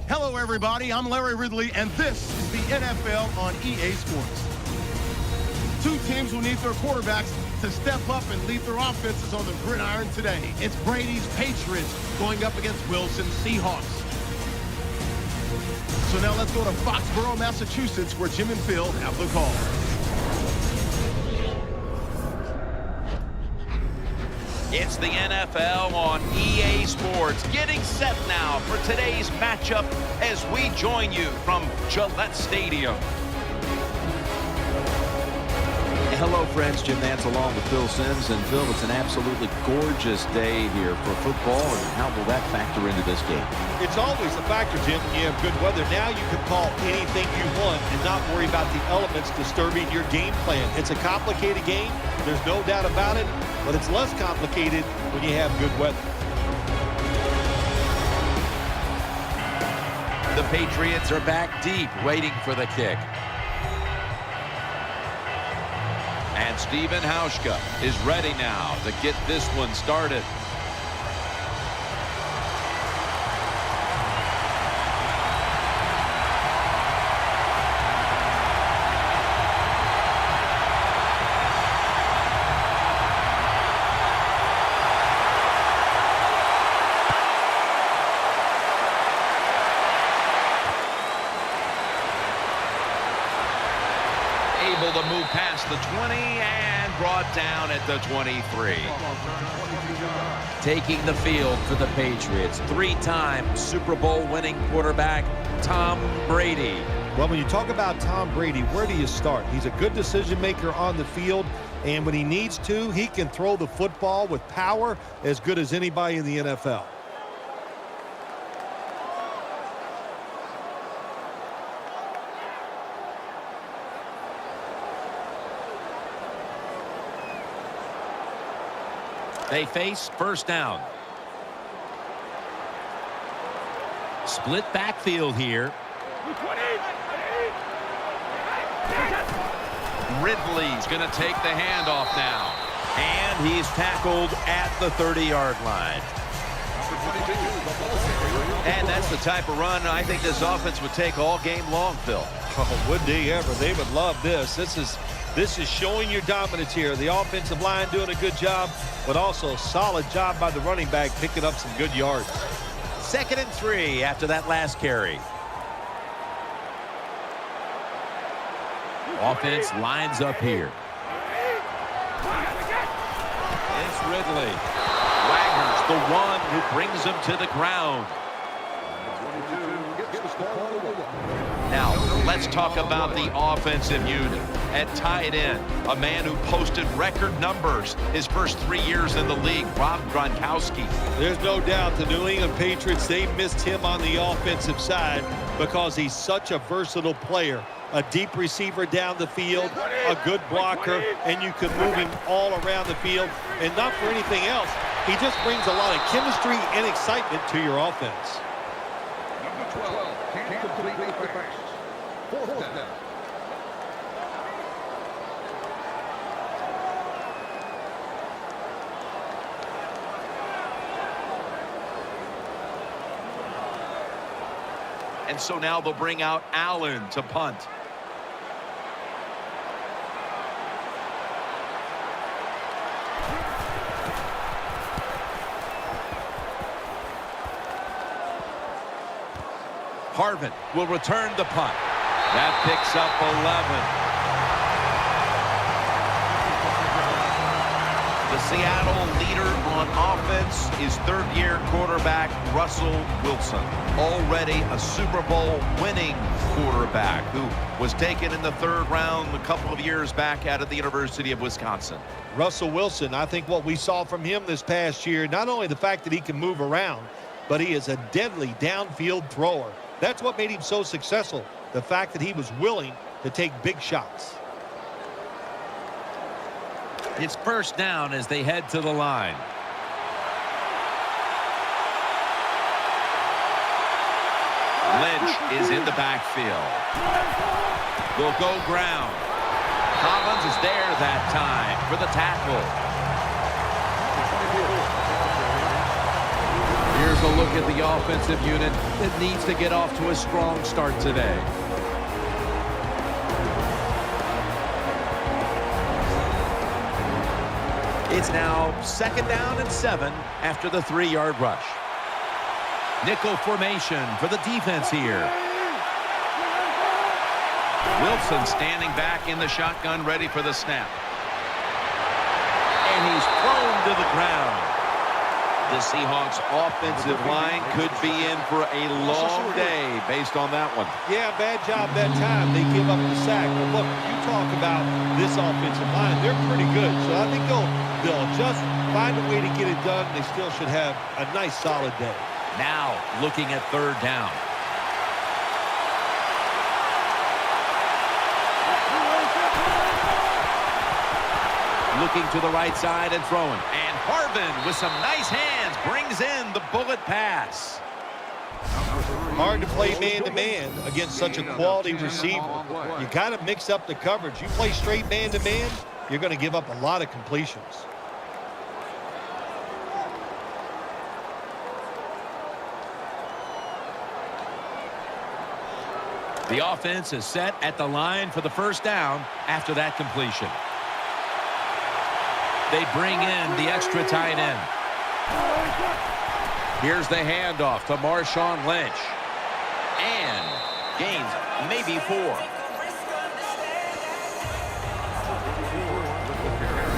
Hello, everybody. I'm Larry Ridley, and this is the NFL on EA Sports. Two teams will need their quarterbacks to step up and lead their offenses on the gridiron today. It's Brady's Patriots going up against Wilson's Seahawks. So now let's go to Foxborough, Massachusetts, where Jim and Phil have the call. It's the NFL on EA Sports, getting set now for today's matchup as we join you from Gillette Stadium. Hello, friends. Jim Nance along with Phil Simms. And Phil, it's an absolutely gorgeous day here for football. And how will that factor into this game? It's always a factor, Jim, when you have good weather. Now you can call anything you want and not worry about the elements disturbing your game plan. It's a complicated game. There's no doubt about it. But it's less complicated when you have good weather. The Patriots are back deep, waiting for the kick. And Steven Hauschka is ready now to get this one started. Able to move past the 20 and brought down at the 23. Taking the field for the Patriots, three-time Super Bowl winning quarterback Tom Brady. Well, when you talk about Tom Brady, where do you start? He's a good decision maker on the field, and when he needs to, he can throw the football with power as good as anybody in the NFL. They face first down. Split backfield here. Ridley's going to take the handoff now. And he's tackled at the 30-yard line. And that's the type of run I think this offense would take all game long, Phil. Oh, would they ever? They would love this. This is showing your dominance here. The offensive line doing a good job, but also a solid job by the running back picking up some good yards. 2nd and 3 after that last carry. Offense lines up here. It's Ridley. Wagner's the one who brings him to the ground. Now, let's talk about the offensive unit. At tight end, a man who posted record numbers his first 3 years in the league, Rob Gronkowski. There's no doubt the New England Patriots, they missed him on the offensive side because he's such a versatile player. A deep receiver down the field, a good blocker, and you can move him all around the field. And not for anything else, he just brings a lot of chemistry and excitement to your offense. Number 12, can't complete the pass. 4th down. And so now they'll bring out Allen to punt. Harvin will return the punt. That picks up 11. The Seattle leader on offense is third-year quarterback Russell Wilson, already a Super Bowl winning quarterback who was taken in the 3rd round a couple of years back out of the University of Wisconsin. Russell Wilson, I think what we saw from him this past year, not only the fact that he can move around, but he is a deadly downfield thrower. That's what made him so successful, the fact that he was willing to take big shots. It's first down as they head to the line. Lynch is in the backfield. Will go ground. Collins is there that time for the tackle. Here's a look at the offensive unit that needs to get off to a strong start today. It's now 2nd down and 7 after the 3-yard rush. Nickel formation for the defense here. Wilson standing back in the shotgun, ready for the snap. And he's thrown to the ground. The Seahawks offensive line could be in for a long day based on that one. Yeah, bad job that time. They give up the sack. But look, you talk about this offensive line, they're pretty good. So I think they'll just find a way to get it done. They still should have a nice, solid day. Now looking at 3rd down. Looking to the right side and throwing. And Harvin with some nice hands brings in the bullet pass. Hard to play man-to-man against such a quality receiver. You got to mix up the coverage. You play straight man-to-man, you're going to give up a lot of completions. The offense is set at the line for the 1st down after that completion. They bring in the extra tight end. Here's the handoff to Marshawn Lynch. And gains maybe 4.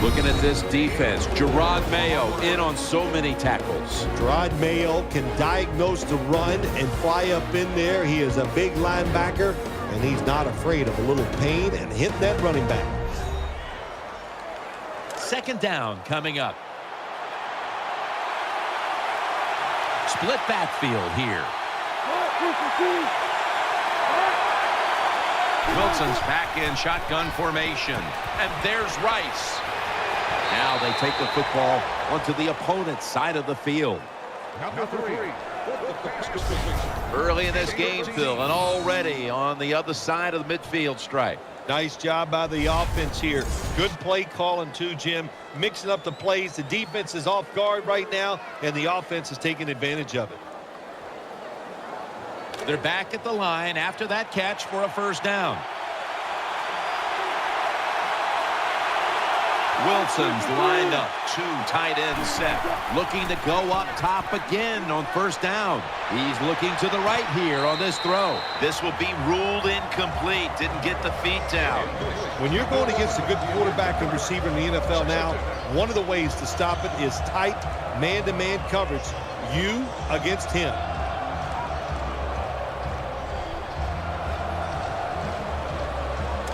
Looking at this defense, Gerard Mayo in on so many tackles. Gerard Mayo can diagnose the run and fly up in there. He is a big linebacker, and he's not afraid of a little pain and hitting that running back. 2nd down coming up. Split backfield here. Wilson's back in shotgun formation. And there's Rice. Now they take the football onto the opponent's side of the field. Number 3. Early in this game, Phil, and already on the other side of the midfield stripe. Nice job by the offense here. Good play calling too, Jim. Mixing up the plays. The defense is off guard right now, and the offense is taking advantage of it. They're back at the line after that catch for a 1st down. Wilson's lined up, 2 tight ends set. Looking to go up top again on 1st down. He's looking to the right here on this throw. This will be ruled incomplete. Didn't get the feet down. When you're going against a good quarterback and receiver in the NFL now, one of the ways to stop it is tight man-to-man coverage. You against him.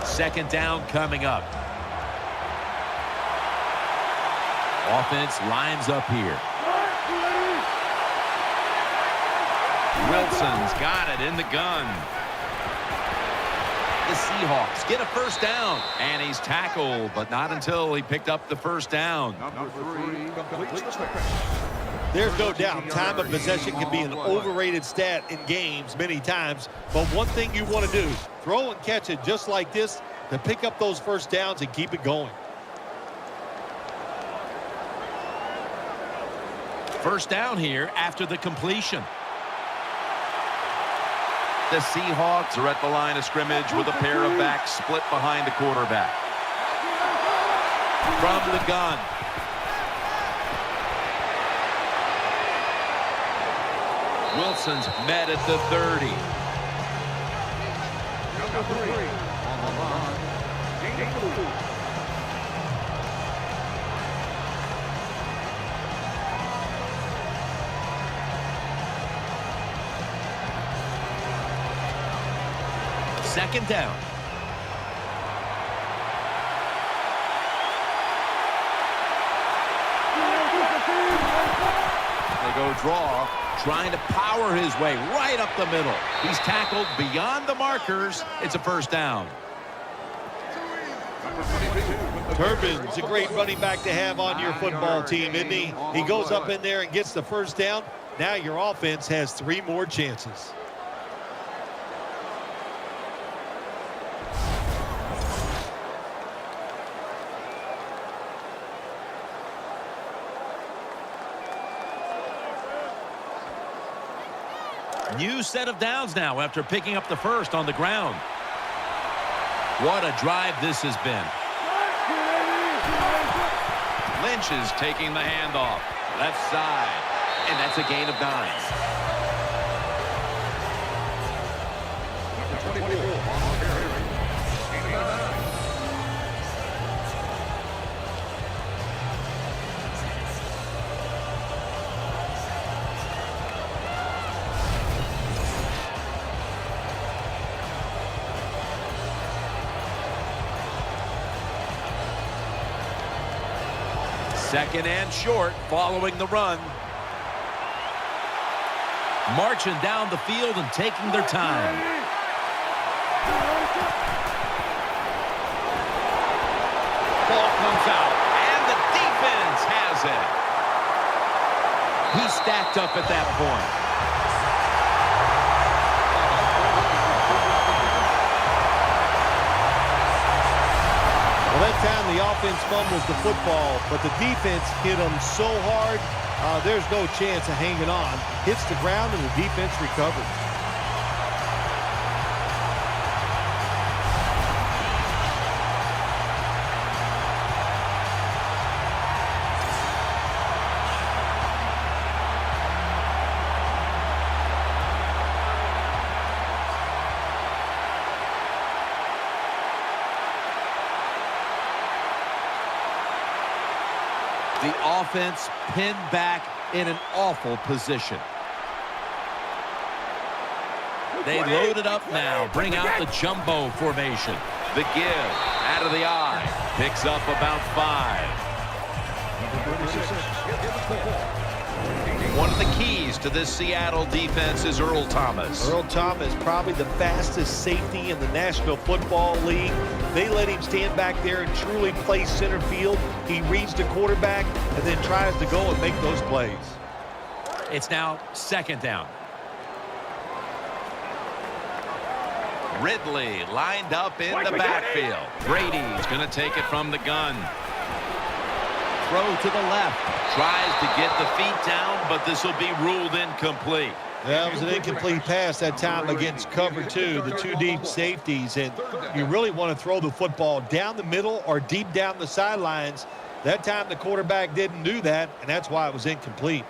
Second down coming up. Offense lines up here. Wilson's got it in the gun. The Seahawks get a 1st down. And he's tackled, but not until he picked up the 1st down. Number 3 completes the pass. There's no doubt time of possession can be an overrated stat in games many times. But one thing you want to do, throw and catch it just like this to pick up those 1st downs and keep it going. 1st down here after the completion. The Seahawks are at the line of scrimmage with a pair of backs split behind the quarterback. From the gun. Wilson's met at the 30. Number 3 on the line. Gain of 2. Second down. They go draw, trying to power his way right up the middle. He's tackled beyond the markers. It's a 1st down. Turbin's a great running back to have on your football team, isn't he? He goes up in there and gets the 1st down. Now your offense has 3 more chances. New set of downs now after picking up the first on the ground. What a drive this has been. Lynch is taking the handoff. Left side. And that's a gain of 9. Second and short following the run. Marching down the field and taking their time. Ball comes out, and the defense has it. He stacked up at that point. Well, that time the offense fumbles the football, but the defense hit them so hard, there's no chance of hanging on. Hits the ground, and the defense recovers. The offense pinned back in an awful position. They load it up now. Bring out the jumbo formation. The give out of the eye. Picks up about 5. One of the keys to this Seattle defense is Earl Thomas. Earl Thomas, probably the fastest safety in the National Football League. They let him stand back there and truly play center field. He reads the quarterback and then tries to go and make those plays. It's now second down. Ridley lined up in the backfield. Brady's going to take it from the gun. Throw to the left. Tries to get the feet down, but this will be ruled incomplete. That was an incomplete pass that time against cover 2, the 2 deep safeties. And you really want to throw the football down the middle or deep down the sidelines. That time the quarterback didn't do that, and that's why it was incomplete.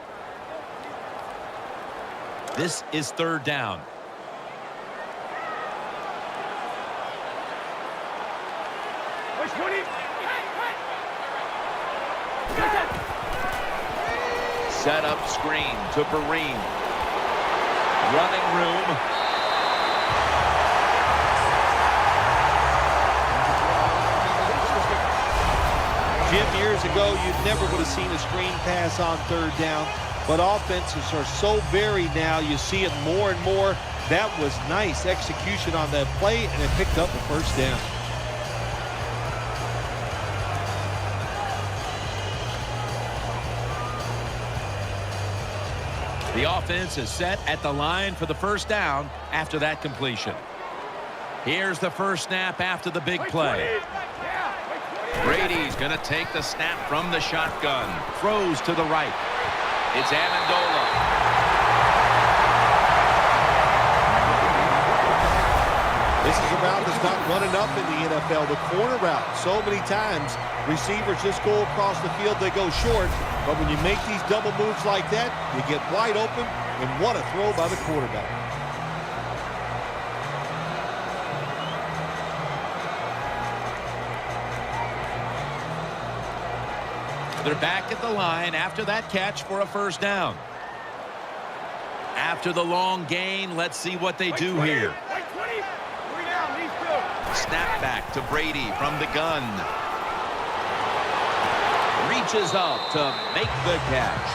This is third down. Set up screen to Bareen. Running room. Jim, years ago, you never would have seen a screen pass on third down, but offenses are so varied now, you see it more and more. That was nice execution on that play, and it picked up a first down. The offense is set at the line for the first down after that completion. Here's the first snap after the big play. Brady's going to take the snap from the shotgun. Throws to the right. It's Amendola. This is a route that's not running up in the NFL, the corner route. So many times, receivers just go across the field, they go short. But when you make these double moves like that, you get wide open, and what a throw by the quarterback. They're back at the line after that catch for a first down. After the long gain, let's see what they do here. Snap back to Brady from the gun. Reaches up to make the catch.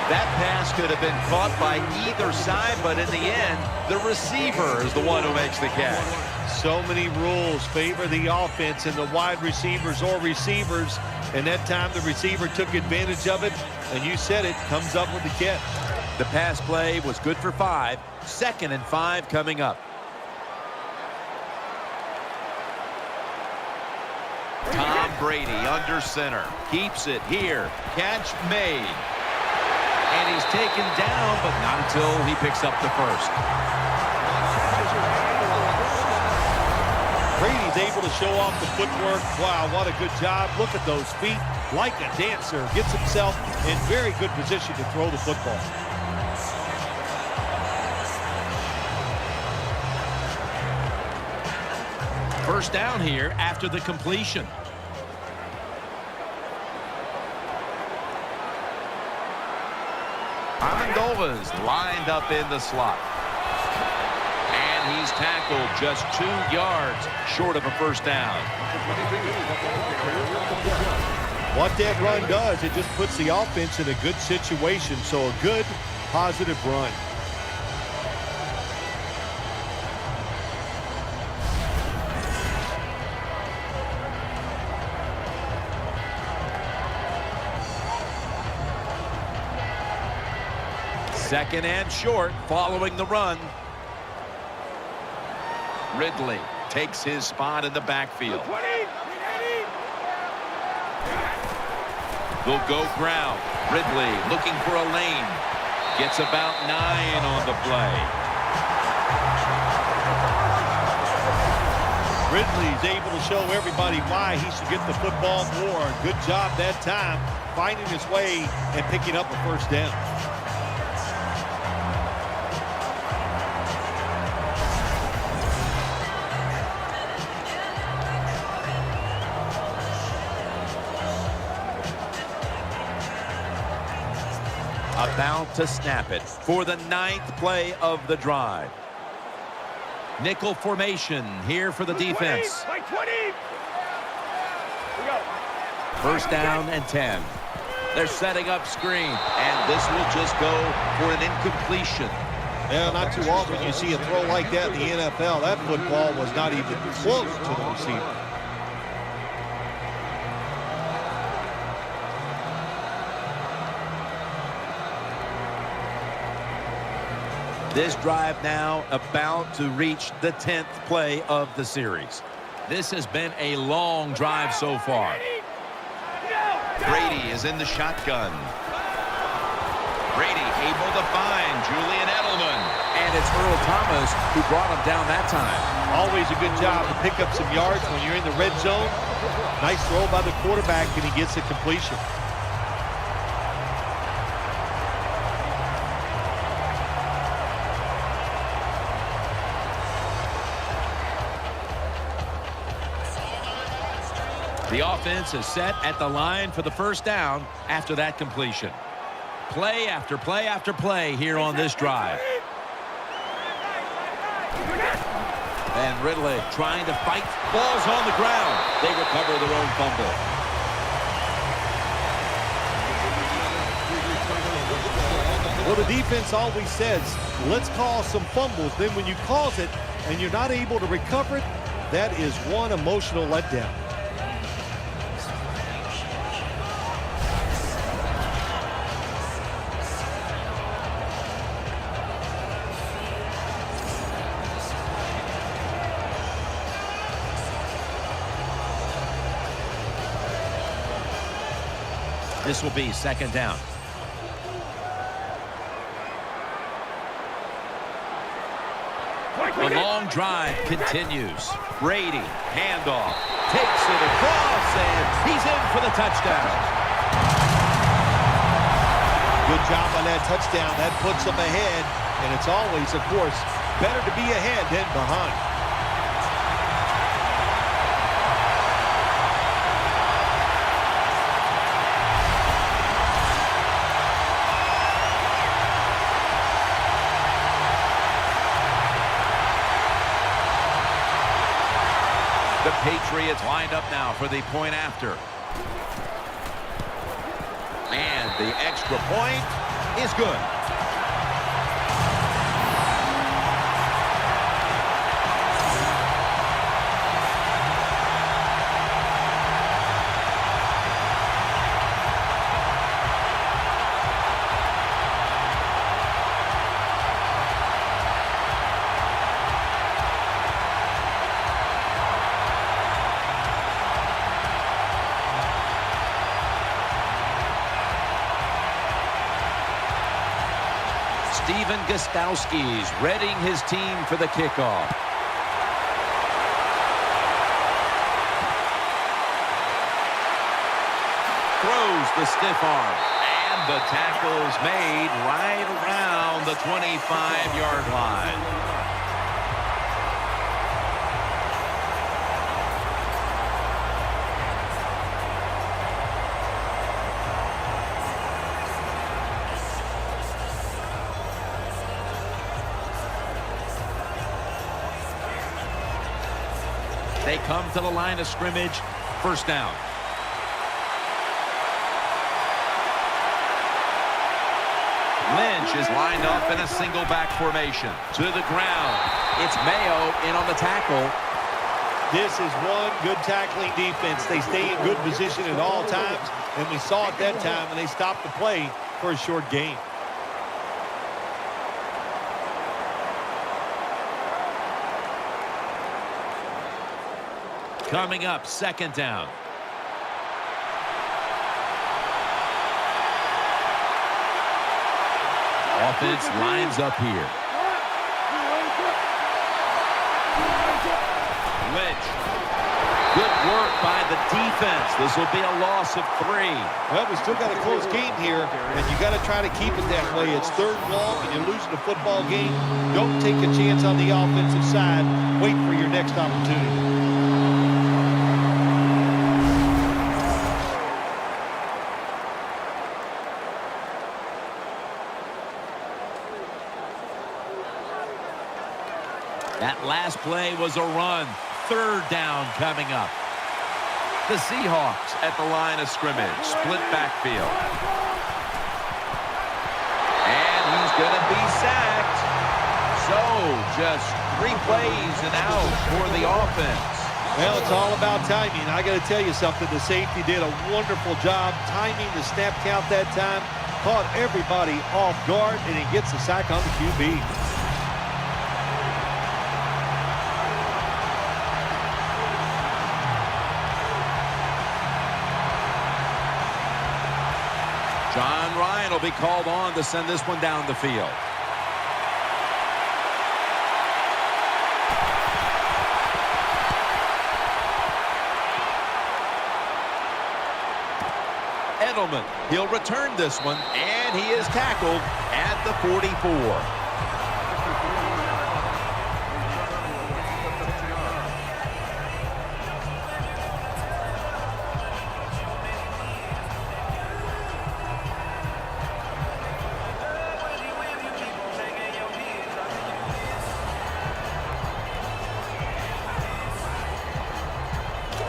That pass could have been caught by either side, but in the end, the receiver is the one who makes the catch. So many rules favor the offense and the wide receivers or receivers, and that time the receiver took advantage of it, and you said it, comes up with the catch. The pass play was good for 5. 2nd and 5 coming up. Tom Brady under center. Keeps it here. Catch made. And he's taken down, but not until he picks up the first. Brady's able to show off the footwork. Wow, what a good job. Look at those feet. Like a dancer. Gets himself in very good position to throw the football. First down here after the completion. Amendola's lined up in the slot. And he's tackled just 2 yards short of a first down. What that run does, it just puts the offense in a good situation. So a good, positive run. Second and short following the run. Ridley takes his spot in the backfield. Will go ground. Ridley looking for a lane. Gets about 9 on the play. Ridley's able to show everybody why he should get the football more. Good job that time, finding his way and picking up a first down. About to snap it for the 9th play of the drive. Nickel formation here for the defense. First down and 10. They're setting up screen, and this will just go for an incompletion. Yeah, not too often you see a throw like that in the NFL. That football was not even close to the receiver. This drive now about to reach the 10th play of the series. This has been a long drive so far. Brady is in the shotgun. Brady able to find Julian Edelman. And it's Earl Thomas who brought him down that time. Always a good job to pick up some yards when you're in the red zone. Nice throw by the quarterback, and he gets a completion. The offense is set at the line for the first down after that completion. Play after play after play here on this drive. And Ridley trying to fight. Ball's on the ground. They recover their own fumble. Well, the defense always says, let's cause some fumbles. Then when you cause it and you're not able to recover it, that is one emotional letdown. This will be second down. The long drive continues. Brady, handoff, takes it across, and he's in for the touchdown. Good job on that touchdown. That puts them ahead, and it's always, of course, better to be ahead than behind. The Patriots lined up now for the point after. And the extra point is good. Steven Gostowski's readying his team for the kickoff. Throws the stiff arm. And the tackle's made right around the 25-yard line. They come to the line of scrimmage. First down. Lynch is lined up in a single back formation. To the ground. It's Mayo in on the tackle. This is one good tackling defense. They stay in good position at all times, and we saw it that time, and they stopped the play for a short gain. Coming up, second down. Offense lines up here. Lynch. Good work by the defense. This will be a loss of 3. Well, we still got a close game here, and you got to try to keep it that way. It's third and long, and you're losing a football game. Don't take a chance on the offensive side. Wait for your next opportunity. That last play was a run. Third down coming up. The Seahawks at the line of scrimmage. Split backfield. And he's going to be sacked. So just 3 plays and out for the offense. Well, it's all about timing. I got to tell you something. The safety did a wonderful job timing the snap count that time. Caught everybody off guard, and he gets the sack on the QB. John Ryan will be called on to send this one down the field. Edelman, he'll return this one, and he is tackled at the 44.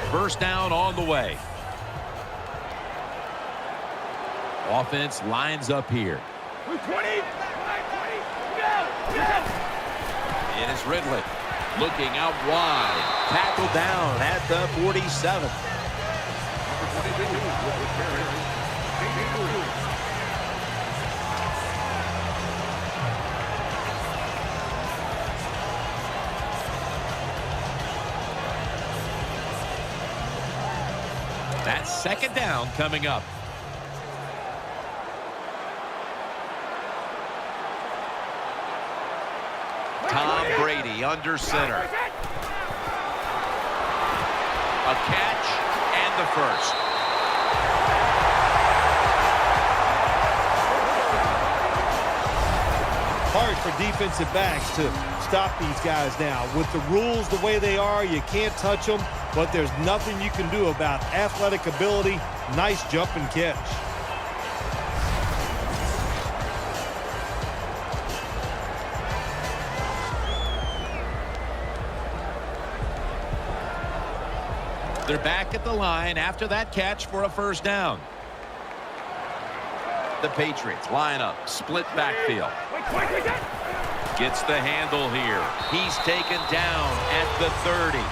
First down on the way. Offense lines up here. It is Ridley looking out wide. Tackled down at the 47. That's second down coming up. Tom Brady under center. A catch and the first. Hard for defensive backs to stop these guys now. With the rules the way they are, you can't touch them, but there's nothing you can do about athletic ability. Nice jump and catch. They're back at the line after that catch for a first down. The Patriots line up, split backfield. Gets the handle here. He's taken down at the 30.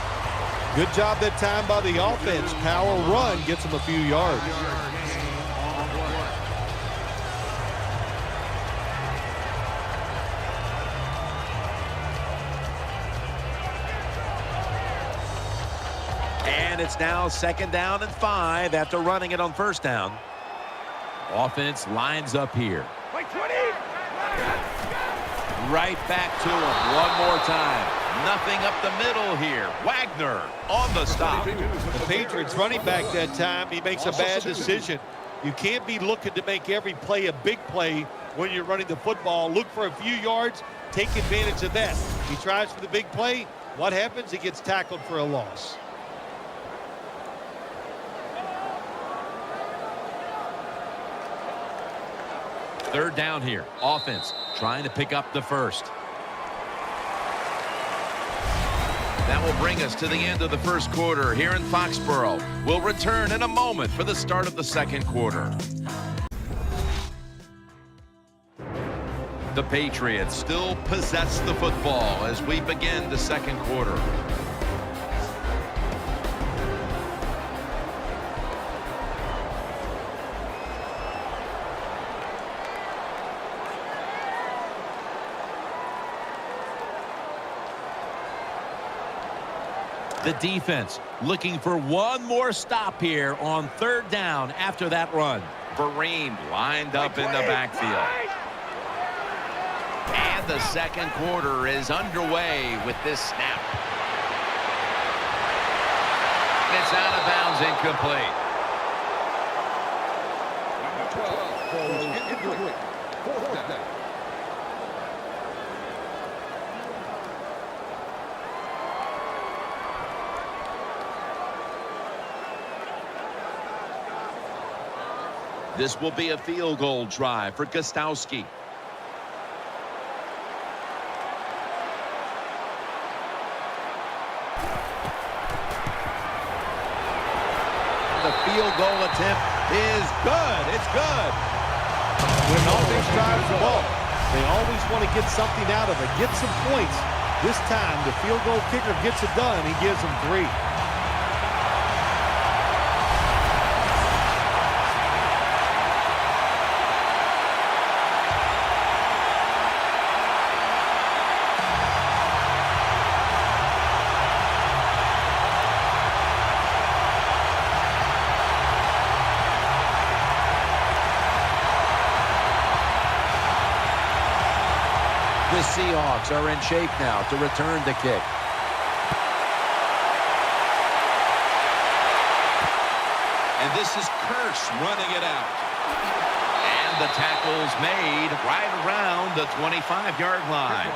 Good job that time by the offense. Power run gets him a few yards. And it's now second down and 5 after running it on first down. Offense lines up here. Right back to him one more time. Nothing up the middle here. Wagner on the stop. The Patriots running back that time, he makes a bad decision. You can't be looking to make every play a big play when you're running the football. Look for a few yards, take advantage of that. He tries for the big play. What happens? He gets tackled for a loss. Third down here. Offense trying to pick up the first. That will bring us to the end of the first quarter here in Foxborough. We'll return in a moment for the start of the second quarter. The Patriots still possess the football as we begin the second quarter. The defense looking for one more stop here on third down after that run. Vereen lined up in the backfield. And the second quarter is underway with this snap. It's out of bounds, incomplete. Number 12 falls incomplete. Fourth down. This will be a field goal drive for Gostowski. The field goal attempt is good. It's good. When offense drives the ball, they always want to get something out of it, get some points. This time, the field goal kicker gets it done. He gives them 3. The Seahawks are in shape now to return the kick. And this is Curse running it out. And the tackle's made right around the 25-yard line.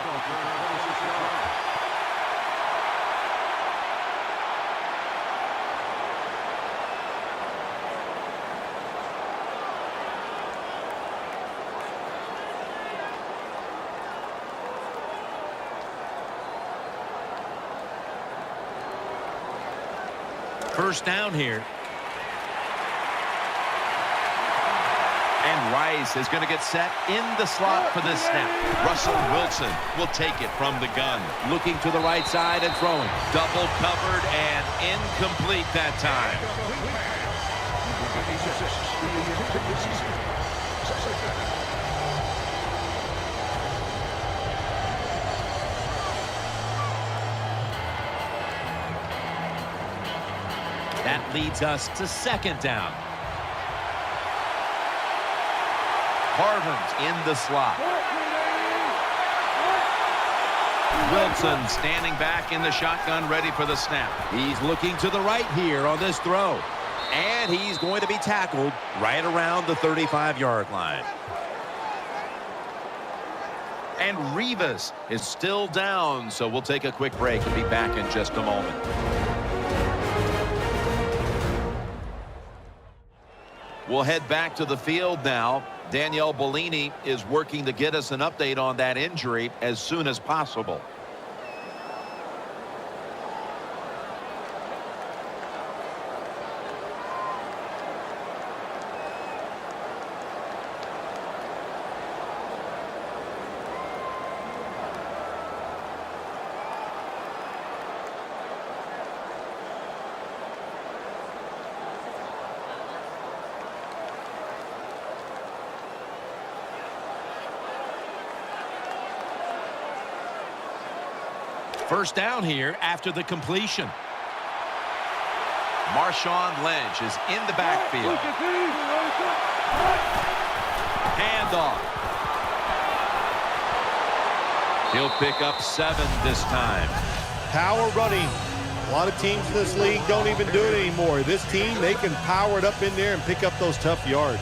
First down here. And Rice is going to get set in the slot for this snap. Russell Wilson will take it from the gun. Looking to the right side and throwing. Double covered and incomplete that time. That leads us to second down. Harvin's in the slot. Wilson standing back in the shotgun, ready for the snap. He's looking to the right here on this throw. And he's going to be tackled right around the 35-yard line. And Rivas is still down, so we'll take a quick break and be back in just a moment. We'll head back to the field now. Danielle Bellini is working to get us an update on that injury as soon as possible. First down here after the completion. Marshawn Lynch is in the backfield. Handoff. He'll pick up 7 this time. Power running. A lot of teams in this league don't even do it anymore. This team, they can power it up in there and pick up those tough yards.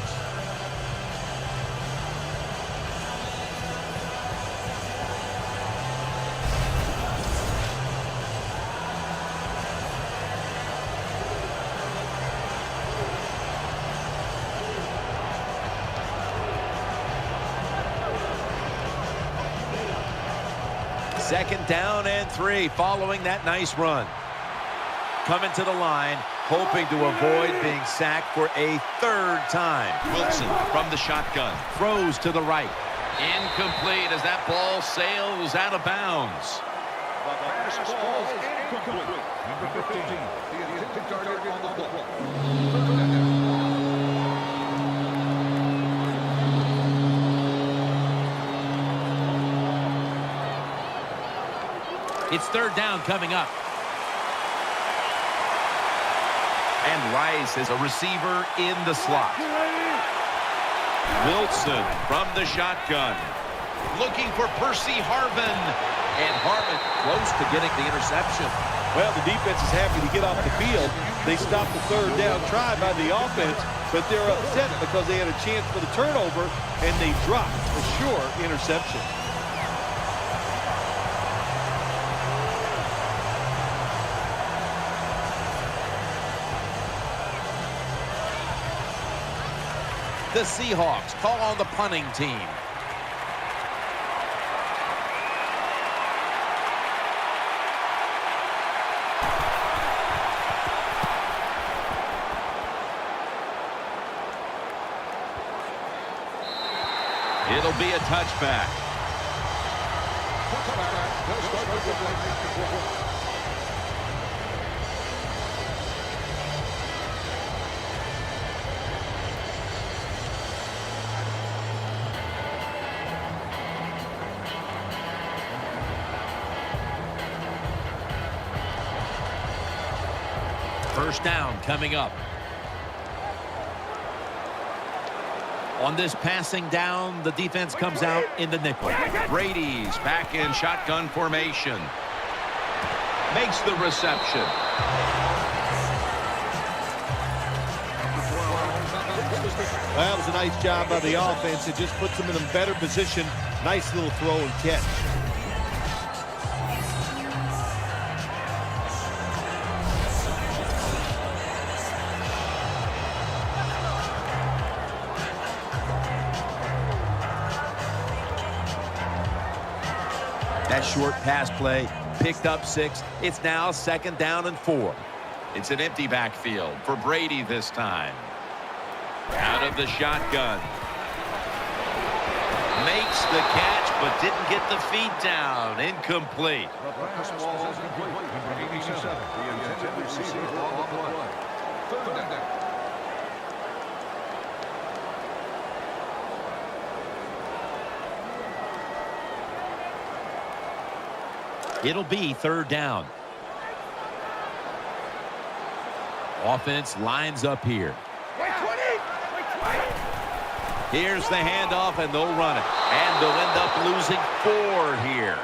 Second down and 3 following that nice run. Coming to the line, hoping to avoid being sacked for a 3rd time. Wilson from the shotgun. Throws to the right. Incomplete as that ball sails out of bounds. This ball is incomplete. Number 15, the intended target on the ball. 3rd down. It's 3rd down coming up. And Rice is a receiver in the slot. Wilson from the shotgun. Looking for Percy Harvin. And Harvin close to getting the interception. Well, the defense is happy to get off the field. They stopped the 3rd down try by the offense, but they're upset because they had a chance for the turnover, and they dropped a sure interception. The Seahawks call on the punting team. It'll be a touchback. First down coming up. On this passing down, the defense comes out in the nickel. Brady's back in shotgun formation. Makes the reception. Well, that was a nice job by the offense. It just puts them in a better position. Nice little throw and catch. That short pass play picked up 6. It's now 2nd down and 4. It's an empty backfield for Brady this time. Out of the shotgun. Makes the catch, but didn't get the feet down. Incomplete. This ball is incomplete. Number 87, the intended receiver on the play. 3rd down. It'll be 3rd down. Offense lines up here. Here's the handoff, and they'll run it. And they'll end up losing 4 here.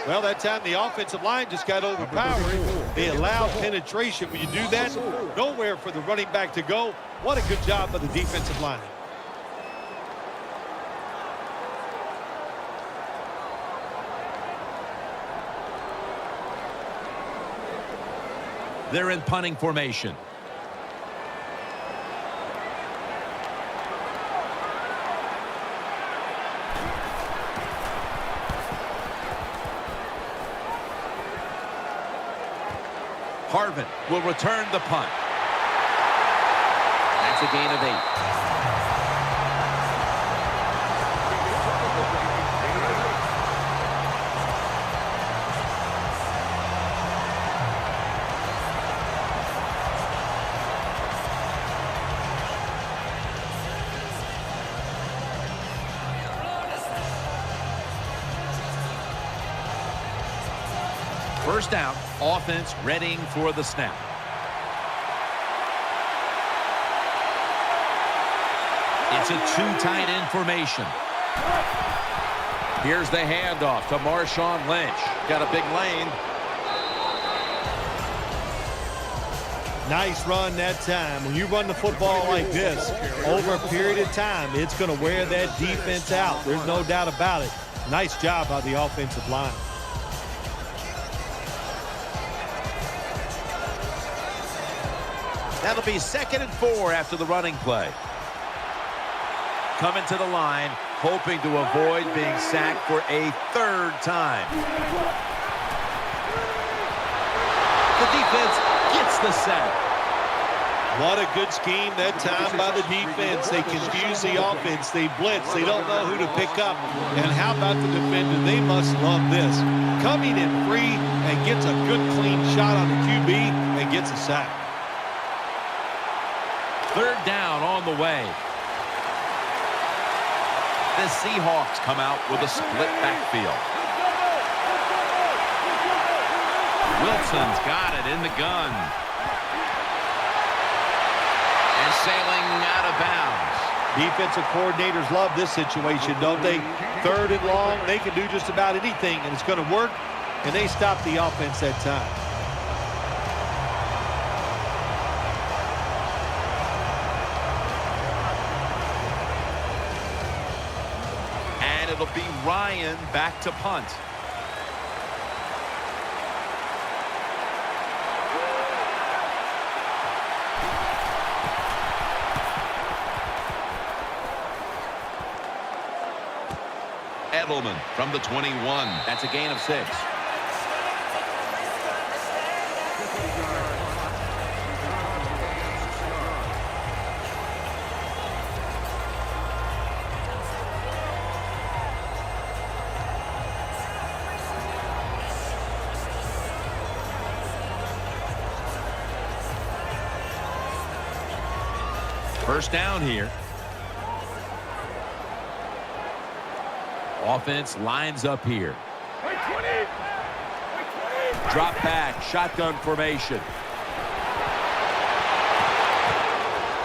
Well, that time the offensive line just got overpowered. They allowed penetration. When you do that, nowhere for the running back to go. What a good job by the defensive line. They're in punting formation. Harvin will return the punt. That's a gain of 8. First down, offense readying for the snap. It's a 2 tight end formation. Here's the handoff to Marshawn Lynch. Got a big lane. Nice run that time. When you run the football like this, over a period of time, it's going to wear that defense out. There's no doubt about it. Nice job by the offensive line. That'll be 2nd and 4 after the running play. Coming to the line, hoping to avoid being sacked for a 3rd time. The defense gets the sack. What a good scheme that time by the defense. They confuse the offense. They blitz. They don't know who to pick up. And how about the defender? They must love this. Coming in free and gets a good clean shot on the QB and gets a sack. 3rd down on the way. The Seahawks come out with a split backfield. Wilson's got it in the gun. And sailing out of bounds. Defensive coordinators love this situation, don't they? 3rd and long, they can do just about anything, and it's going to work, and they stop the offense that time. And it'll be Ryan back to punt. Edelman from the 21. That's a gain of 6. First down here. Offense lines up here. Drop back, shotgun formation.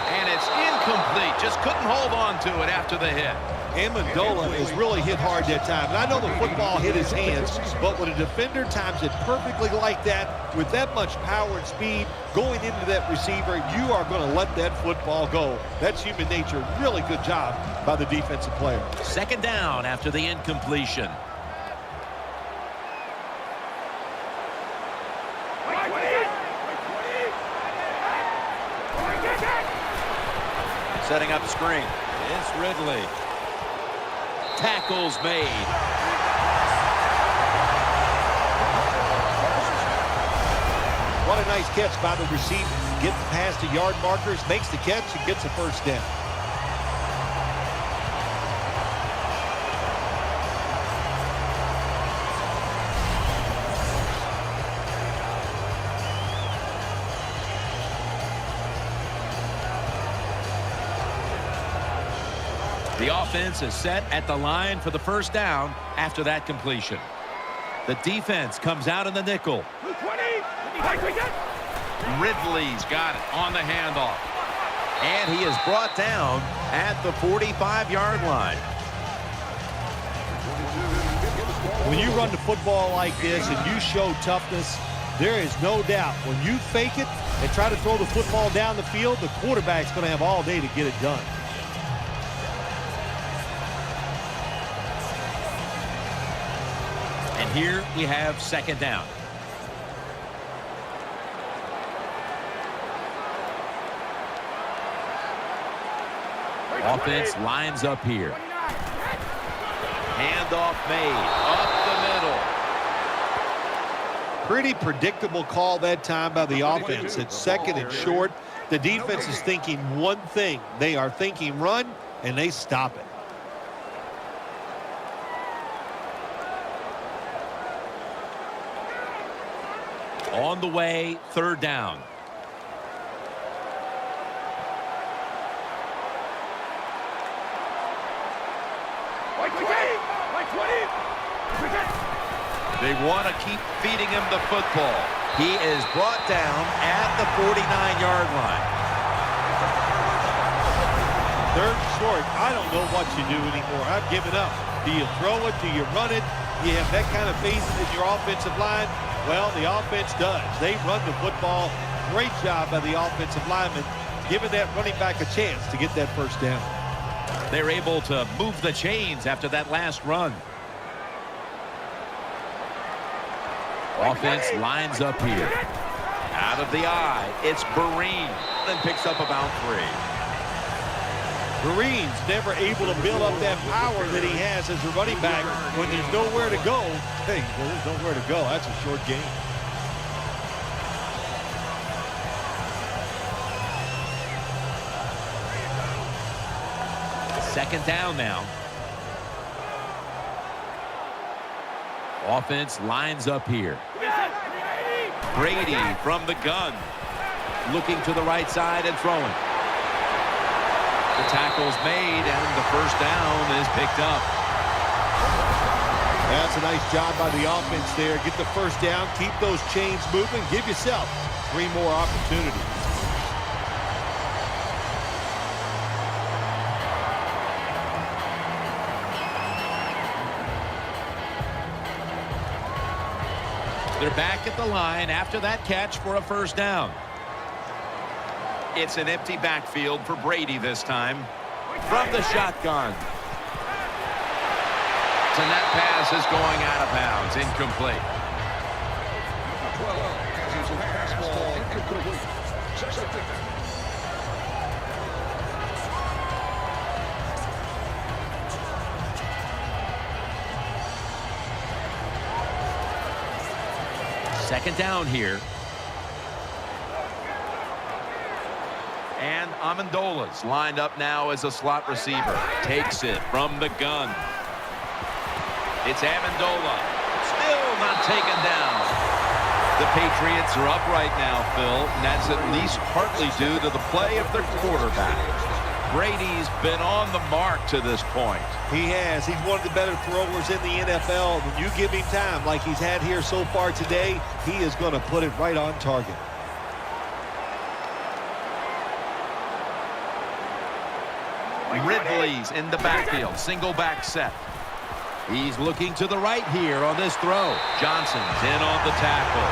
And it's incomplete. Just couldn't hold on to it after the hit. Amendola is really hit hard that time. And I know the football hit his hands, but when a defender times it perfectly like that, with that much power and speed going into that receiver, you are going to let that football go. That's human nature. Really good job by the defensive player. 2nd down after the incompletion. Setting up screen. It's Ridley. Tackles made. What a nice catch by the receiver. Getting past the yard markers, makes the catch, and gets a 1st down. The offense is set at the line for the 1st down after that completion. The defense comes out in the nickel. Ridley's got it on the handoff. And he is brought down at the 45-yard line. When you run the football like this and you show toughness, there is no doubt when you fake it and try to throw the football down the field, the quarterback's going to have all day to get it done. And here we have 2nd down. Offense lines up here. Handoff made up the middle. Pretty predictable call that time by the offense. It's 2nd and short. The defense is thinking one thing. They are thinking run, and they stop it. On the way, 3rd down. They want to keep feeding him the football. He is brought down at the 49-yard line. 3rd and short. I don't know what you do anymore. I've given up. Do you throw it? Do you run it? You have that kind of faith in your offensive line? Well, the offense does. They run the football. Great job by the offensive lineman, giving that running back a chance to get that first down. They're able to move the chains after that last run. Offense lines up here. Out of the eye, it's Breen, and picks up about 3. Breen's never able to build up that power that he has as a running back. When there's nowhere to go, hey, there's nowhere to go. That's a short game. Second down now. Offense lines up here. Brady from the gun. Looking to the right side and throwing. The tackle's made, and the first down is picked up. That's a nice job by the offense there. Get the first down, keep those chains moving, give yourself 3 more opportunities. They're back at the line after that catch for a first down. It's an empty backfield for Brady this time. From the shotgun. And that pass is going out of bounds. Incomplete. 12. Pass ball incomplete. Second down. Second down here. And Amendola's lined up now as a slot receiver. Takes it from the gun. It's Amendola. Still not taken down. The Patriots are up right now, Phil, and that's at least partly due to the play of their quarterback. Brady's been on the mark to this point. He has. He's one of the better throwers in the NFL. When you give him time like he's had here so far today, he is going to put it right on target. Ridley's in the backfield. Single back set. He's looking to the right here on this throw. Johnson's in on the tackle.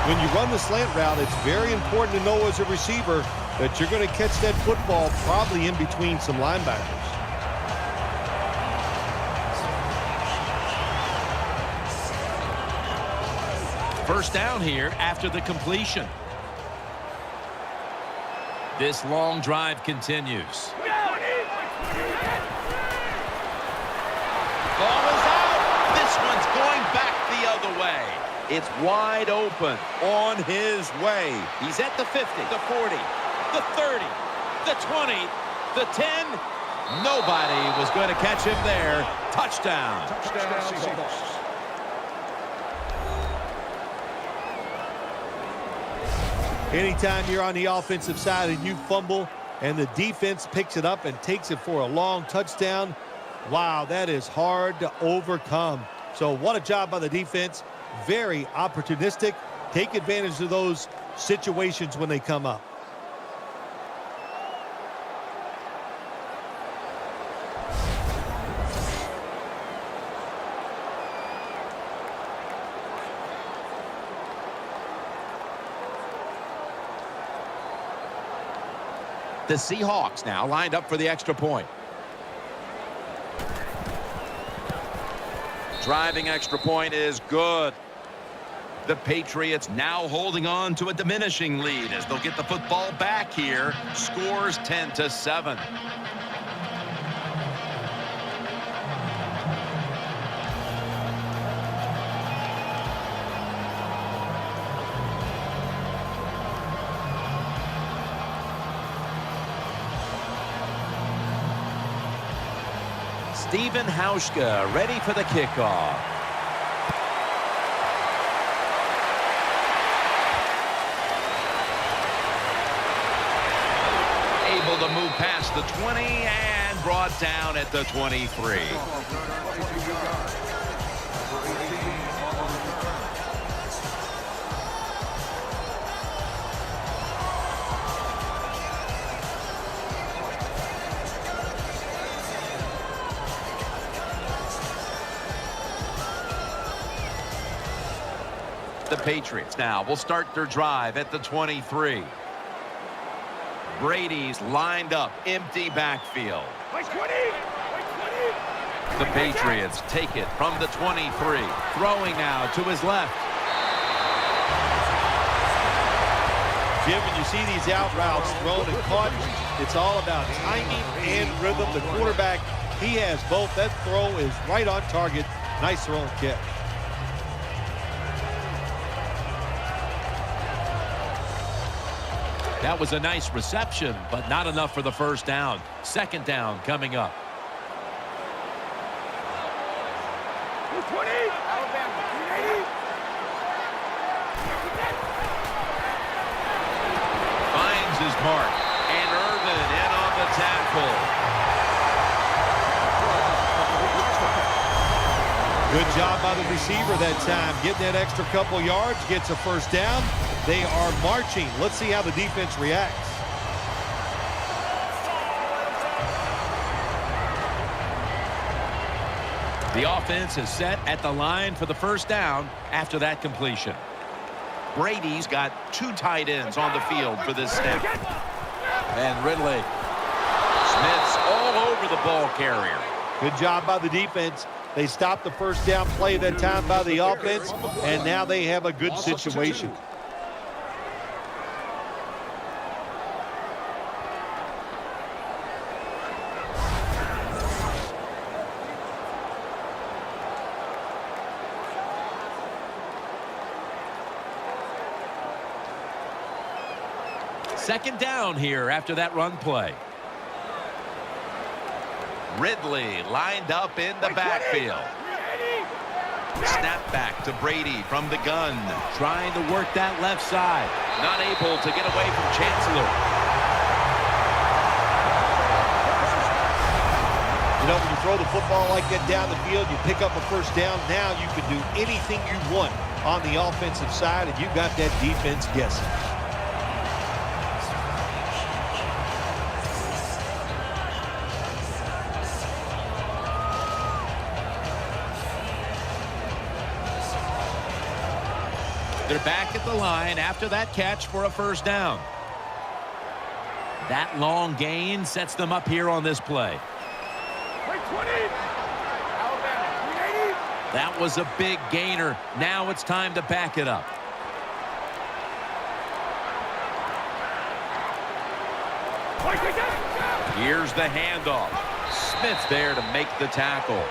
When you run the slant route, it's very important to know as a receiver that you're going to catch that football probably in between some linebackers. First down here after the completion. This long drive continues. Ball is out. This one's going back the other way. It's wide open on his way. He's at the 50, the 40, the 30, the 20, the 10. Nobody was going to catch him there. Touchdown. Touchdown, Seahawks. Anytime you're on the offensive side and you fumble and the defense picks it up and takes it for a long touchdown, wow, that is hard to overcome. So what a job by the defense. Very opportunistic. Take advantage of those situations when they come up. The Seahawks now lined up for the extra point. Driving extra point is good. The Patriots now holding on to a diminishing lead as they'll get the football back here. Scores 10-7. Steven Hauschka ready for the kickoff. Able to move past the 20 and brought down at the 23. The Patriots now will start their drive at the 23. Brady's lined up, empty backfield. The Patriots take it from the 23. Throwing now to his left. Jim, when you see these out routes thrown and caught, it's all about timing and rhythm. The quarterback, he has both. That throw is right on target. Nice throw and catch. That was a nice reception, but not enough for the first down. Second down coming up. Finds his mark, and Irvin in on the tackle. Good job by the receiver that time. Getting that extra couple yards, gets a first down. They are marching. Let's see how the defense reacts. The offense is set at the line for the first down after that completion. Brady's got two tight ends on the field for this snap. And Ridley. Smith's all over the ball carrier. Good job by the defense. They stopped the first down play that time by the offense, and now they have a good situation. Second down here after that run play. Ridley lined up in the backfield. Snap back to Brady from the gun. Trying to work that left side. Not able to get away from Chancellor. You know, when you throw the football like that down the field, you pick up a first down. Now you can do anything you want on the offensive side, and you got that defense guessing. They're back at the line after that catch for a first down. That long gain sets them up here on this play. That was a big gainer. Now it's time to back it up. Here's the handoff. Smith's there to make the tackle.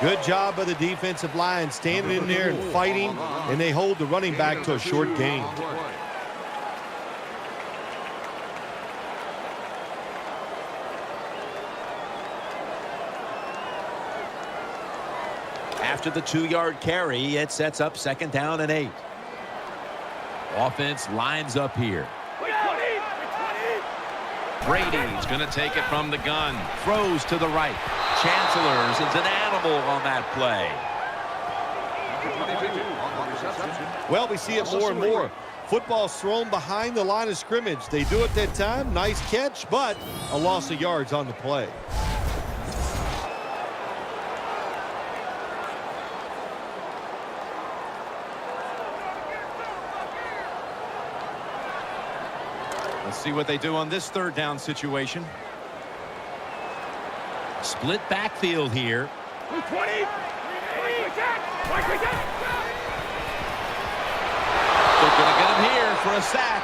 Good job by the defensive line, standing in there and fighting, and they hold the running back to a short gain. After the 2-yard carry, it sets up second down and 8. Offense lines up here. Brady's going to take it from the gun. Throws to the right. Chancellor's is an animal on that play. Well, we see it more and more. Football's thrown behind the line of scrimmage. They do it that time. Nice catch, but a loss of yards on the play. Let's see what they do on this third down situation. Split backfield here. They're going to get him here for a sack.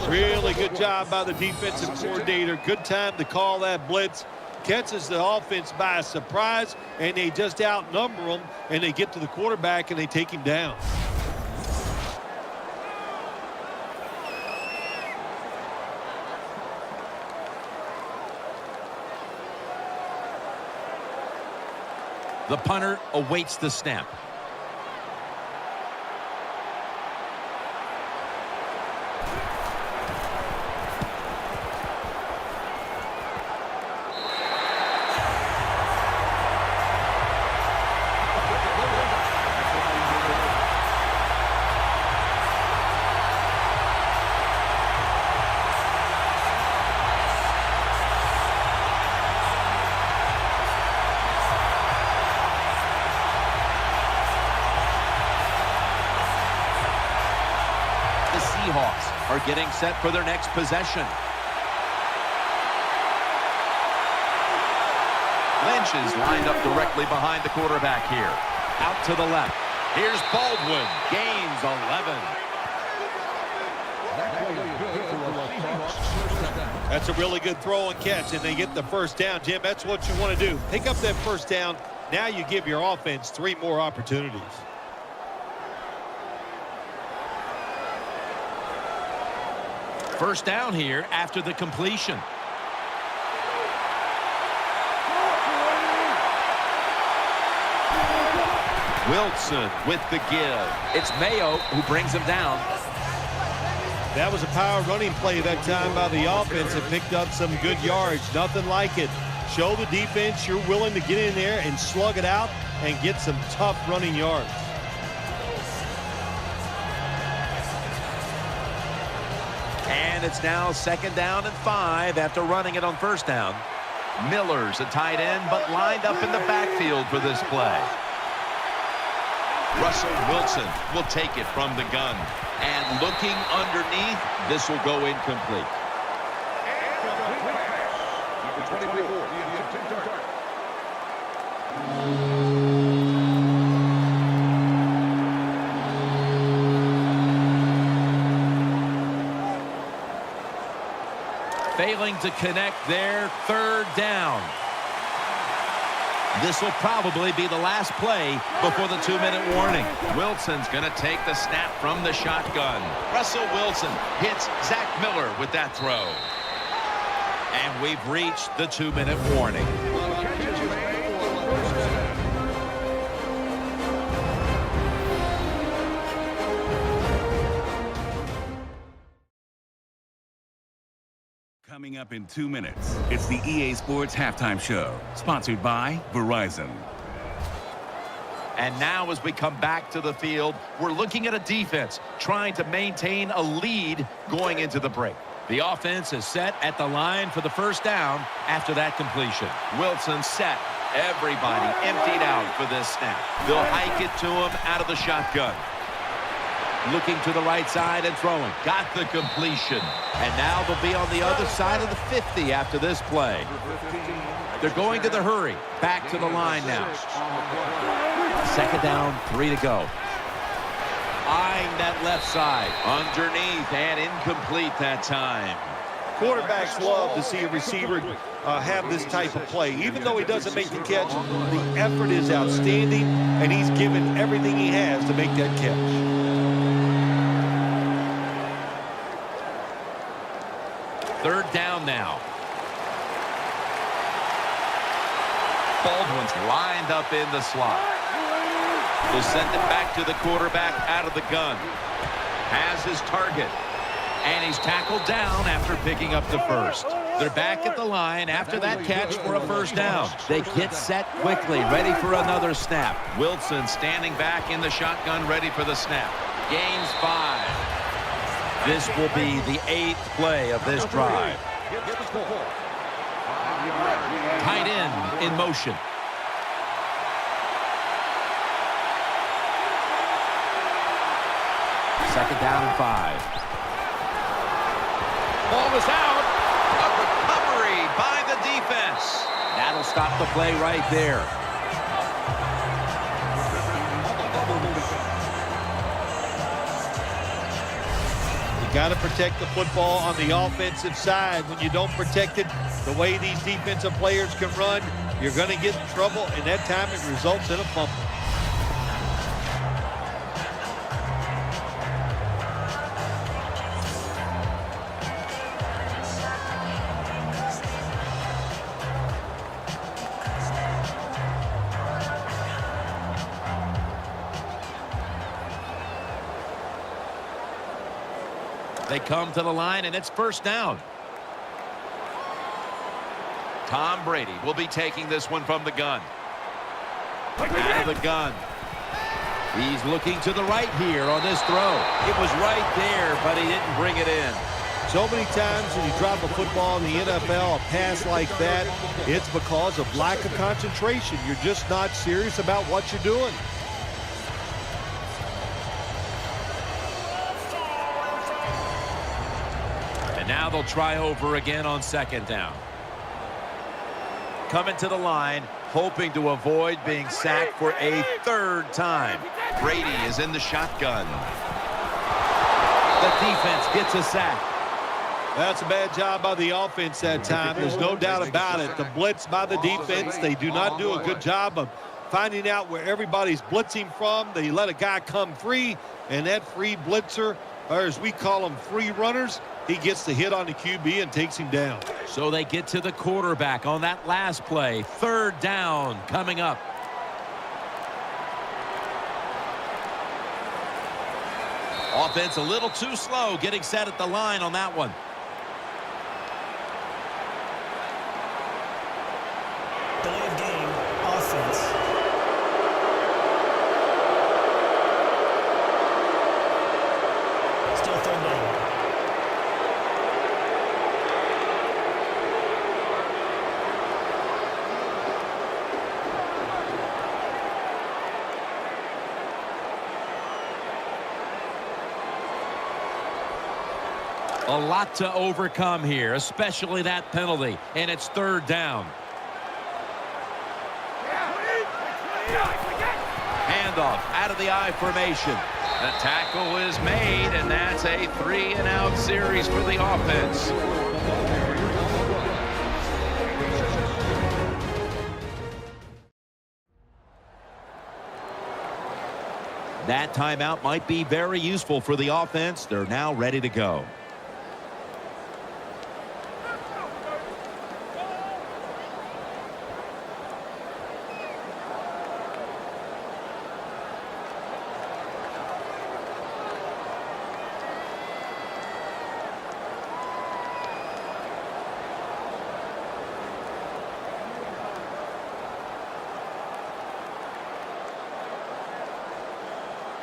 Really good job by the defensive coordinator. Good time to call that blitz. Catches the offense by surprise, and they just outnumber them, and they get to the quarterback, and they take him down. The punter awaits the snap. getting set for their next possession. Lynch is lined up directly behind the quarterback here. Out to the left. Here's Baldwin. Gains 11. That's a really good throw and catch, and they get the first down. Jim, that's what you want to do. Pick up that first down. Now you give your offense 3 more opportunities. First down here after the completion. Wilson with the give. It's Mayo who brings him down. That was a power running play that time by the offense and picked up some good yards. Nothing like it. Show the defense you're willing to get in there and slug it out and get some tough running yards. And it's now 2nd down and 5 after running it on first down. Miller's a tight end, but lined up in the backfield for this play. Russell Wilson will take it from the gun. And looking underneath, this will go incomplete. Failing to connect there, 3rd down. This will probably be the last play before the 2-minute warning. Wilson's going to take the snap from the shotgun. Russell Wilson hits Zach Miller with that throw. And we've reached the 2-minute warning. Coming up in 2 minutes, it's the EA Sports Halftime Show, sponsored by Verizon. And now as we come back to the field, we're looking at a defense trying to maintain a lead going into the break. The offense is set at the line for the first down after that completion. Wilson set. Everybody emptied out for this snap. They'll hike it to him out of the shotgun. Looking to the right side and throwing. Got the completion. And now they'll be on the other side of the 50 after this play. They're going to the hurry. Back to the line now. 2nd down, 3 to go. Eyeing that left side. Underneath and incomplete that time. Quarterbacks love to see a receiver have this type of play. Even though he doesn't make the catch, the effort is outstanding, and he's given everything he has to make that catch. Third down now. Baldwin's lined up in the slot. Will send it back to the quarterback out of the gun. Has his target. And he's tackled down after picking up the first. They're back at the line after that catch for a first down. They get set quickly, ready for another snap. Wilson standing back in the shotgun, ready for the snap. Gains 5. This will be the 8th play of this drive. Tight end in motion. Second down and 5. Ball is out. A recovery by the defense. That'll stop the play right there. Got to protect the football on the offensive side. When you don't protect it the way these defensive players can run, you're going to get in trouble, and that time it results in a fumble. They come to the line, and it's first down. Tom Brady will be taking this one from the gun. Out of the gun. He's looking to the right here on this throw. It was right there, but he didn't bring it in. So many times when you drop a football in the NFL, a pass like that, it's because of lack of concentration. You're just not serious about what you're doing. Now they'll try over again on second down. Coming to the line, hoping to avoid being sacked for a third time. Brady is in the shotgun. The defense gets a sack. That's a bad job by the offense that time. There's no doubt about it. The blitz by the defense, they do not do a good job of finding out where everybody's blitzing from. They let a guy come free, and that free blitzer, or as we call them, free runners, he gets the hit on the QB and takes him down. So they get to the quarterback on that last play. Third down coming up. Offense a little too slow getting set at the line on that one. Delay of game, offense. Still third down. A lot to overcome here, especially that penalty, and it's third down. Handoff out of the I formation. The tackle is made, and that's a 3-and-out series for the offense. That timeout might be very useful for the offense. They're now ready to go.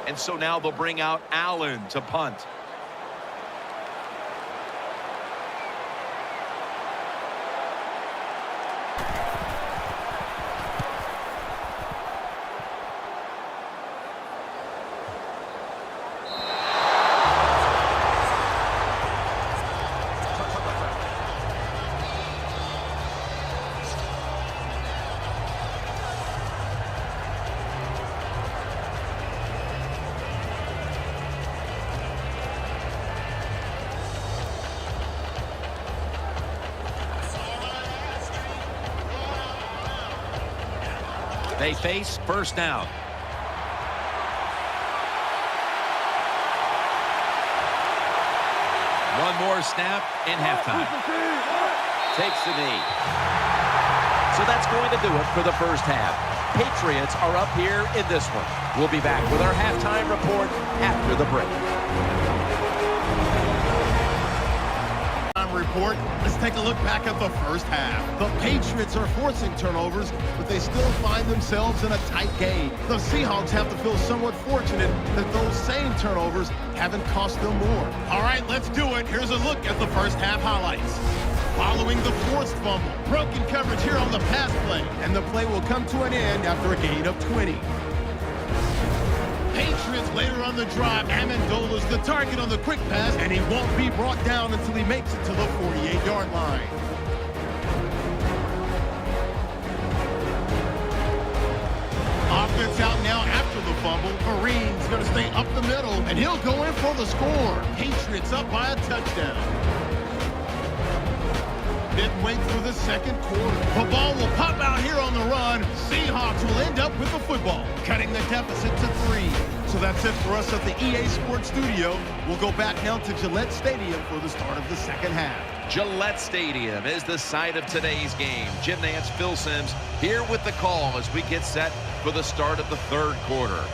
And so now they'll bring out Allen to punt. They face first down. One more snap in halftime. Takes the knee. So that's going to do it for the first half. Patriots are up here in this one. We'll be back with our halftime report after the break. Report. Let's take a look back at the first half. The Patriots are forcing turnovers, but they still find themselves in a tight game. The Seahawks have to feel somewhat fortunate that those same turnovers haven't cost them more. All right, let's do it. Here's a look at the first half highlights. Following the forced fumble, broken coverage here on the pass play, and the play will come to an end after a gain of 20. Patriots later on the drive. Amendola's the target on the quick pass, and he won't be brought down until he makes it to the 48-yard line. Offense out now after the fumble. Marine's going to stay up the middle, and he'll go in for the score. Patriots up by a touchdown. Midway through the second quarter. The ball will pop out here on the run. Seahawks will end up with the football, cutting the deficit to 3. So that's it for us at the EA Sports Studio. We'll go back now to Gillette Stadium for the start of the second half. Gillette Stadium is the site of today's game. Jim Nantz, Phil Simms here with the call as we get set for the start of the third quarter.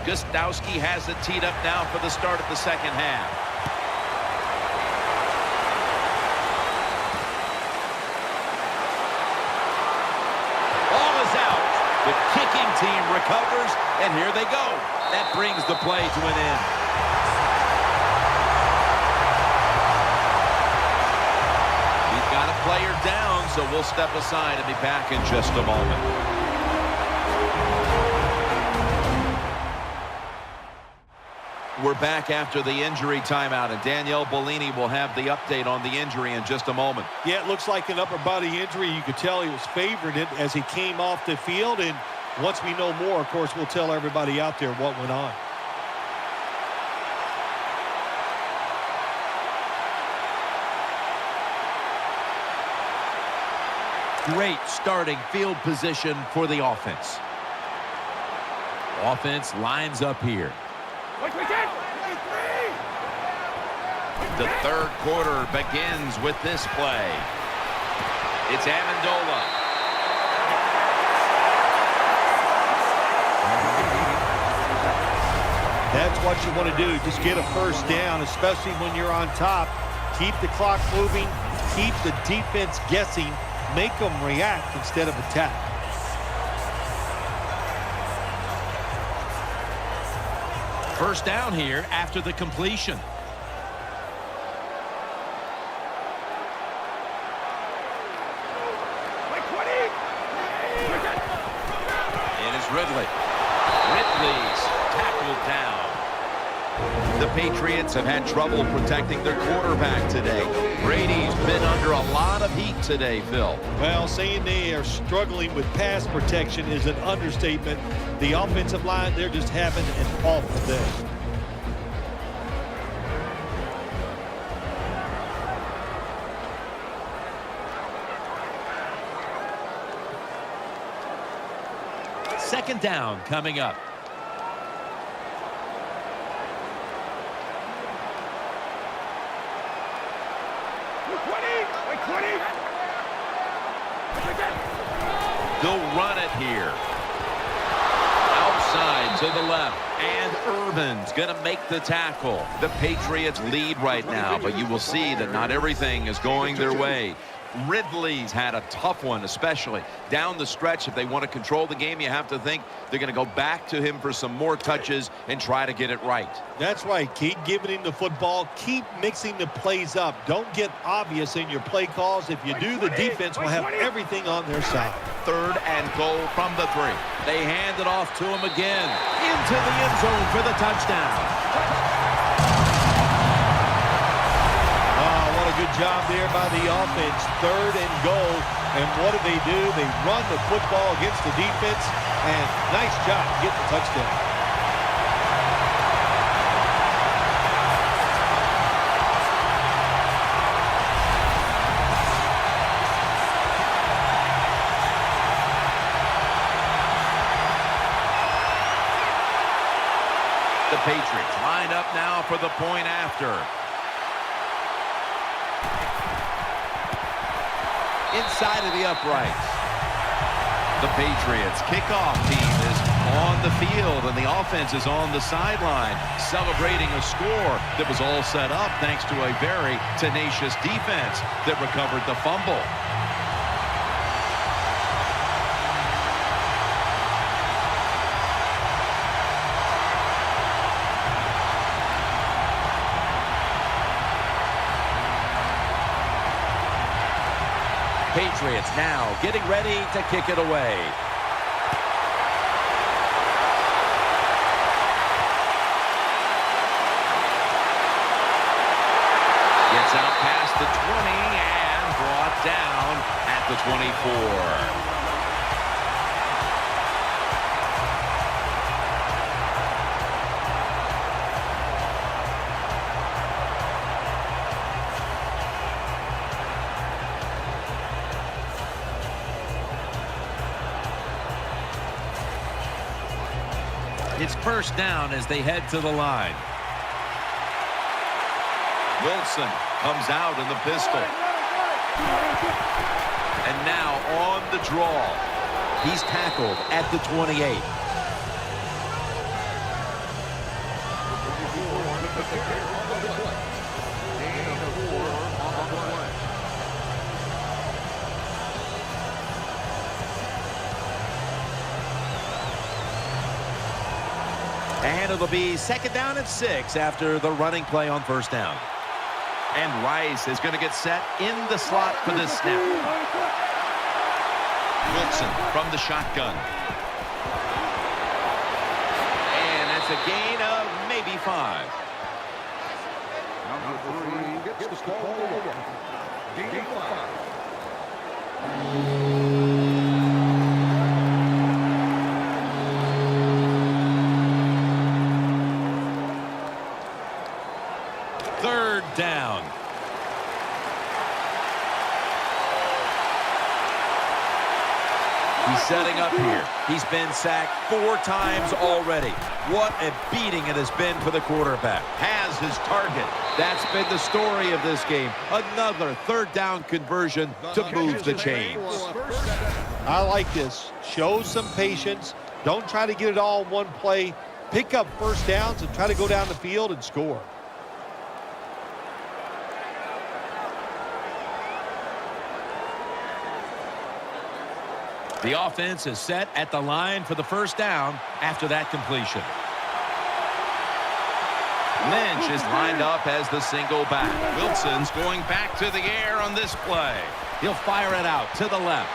Gostowski has it teed up now for the start of the second half. Ball is out. The kicking team recovers, and here they go. That brings the play to an end. so we'll step aside and be back in just a moment. We're back after the injury timeout, and Danielle Bellini will have the update on the injury in just a moment. Yeah, it looks like an upper body injury. You could tell he was favoring it as he came off the field, and once we know more, of course, we'll tell everybody out there what went on. Great starting field position for the offense. Offense lines up here. The third quarter begins with this play. It's Amendola. That's what you want to do. Just get a first down, especially when you're on top. Keep the clock moving. Keep the defense guessing. Make them react instead of attack. First down here after the completion. It is Ridley. Ridley's tackled down. The Patriots have had trouble protecting their quarterback today. Brady's been under a lot of heat today, Phil. Well, saying they are struggling with pass protection is an understatement. The offensive line, they're just having an awful day. Second down coming up. They'll run it here. Outside to the left. And Irvin's going to make the tackle. The Patriots lead right now, but you will see that not everything is going their way. Ridley's had a tough one, especially down the stretch. If they want to control the game, you have to think they're going to go back to him for some more touches and try to get it right. That's right. Keep giving him the football. Keep mixing the plays up. Don't get obvious in your play calls. If you do, the defense will have everything on their side. Third and goal from the 3. They hand it off to him again. Into the end zone for the touchdown. Good job there by the offense. Third and goal. And what do? They run the football against the defense. And nice job getting the touchdown. The Patriots line up now for the point after. Inside of the uprights. The Patriots kickoff team is on the field, and the offense is on the sideline celebrating a score that was all set up thanks to a very tenacious defense that recovered the fumble. Patriots now getting ready to kick it away. Gets out past the 20 and brought down at the 24. It's first down as they head to the line. Wilson comes out in the pistol. And now on the draw. He's tackled at the 28. And it'll be second down and 6 after the running play on first down. And Rice is going to get set in the slot for this snap. Wilson from the shotgun. And that's a gain of maybe 5. Number 3 gets the ball over. Gain of 5. Third down. He's setting up here. He's been sacked 4 times already. What a beating it has been for the quarterback. Has his target. That's been the story of this game. Another third down conversion to move the chains. I like this. Show some patience. Don't try to get it all in one play. Pick up first downs and try to go down the field and score. The offense is set at the line for the first down after that completion. Lynch is lined up as the single back. Wilson's going back to the air on this play. He'll fire it out to the left.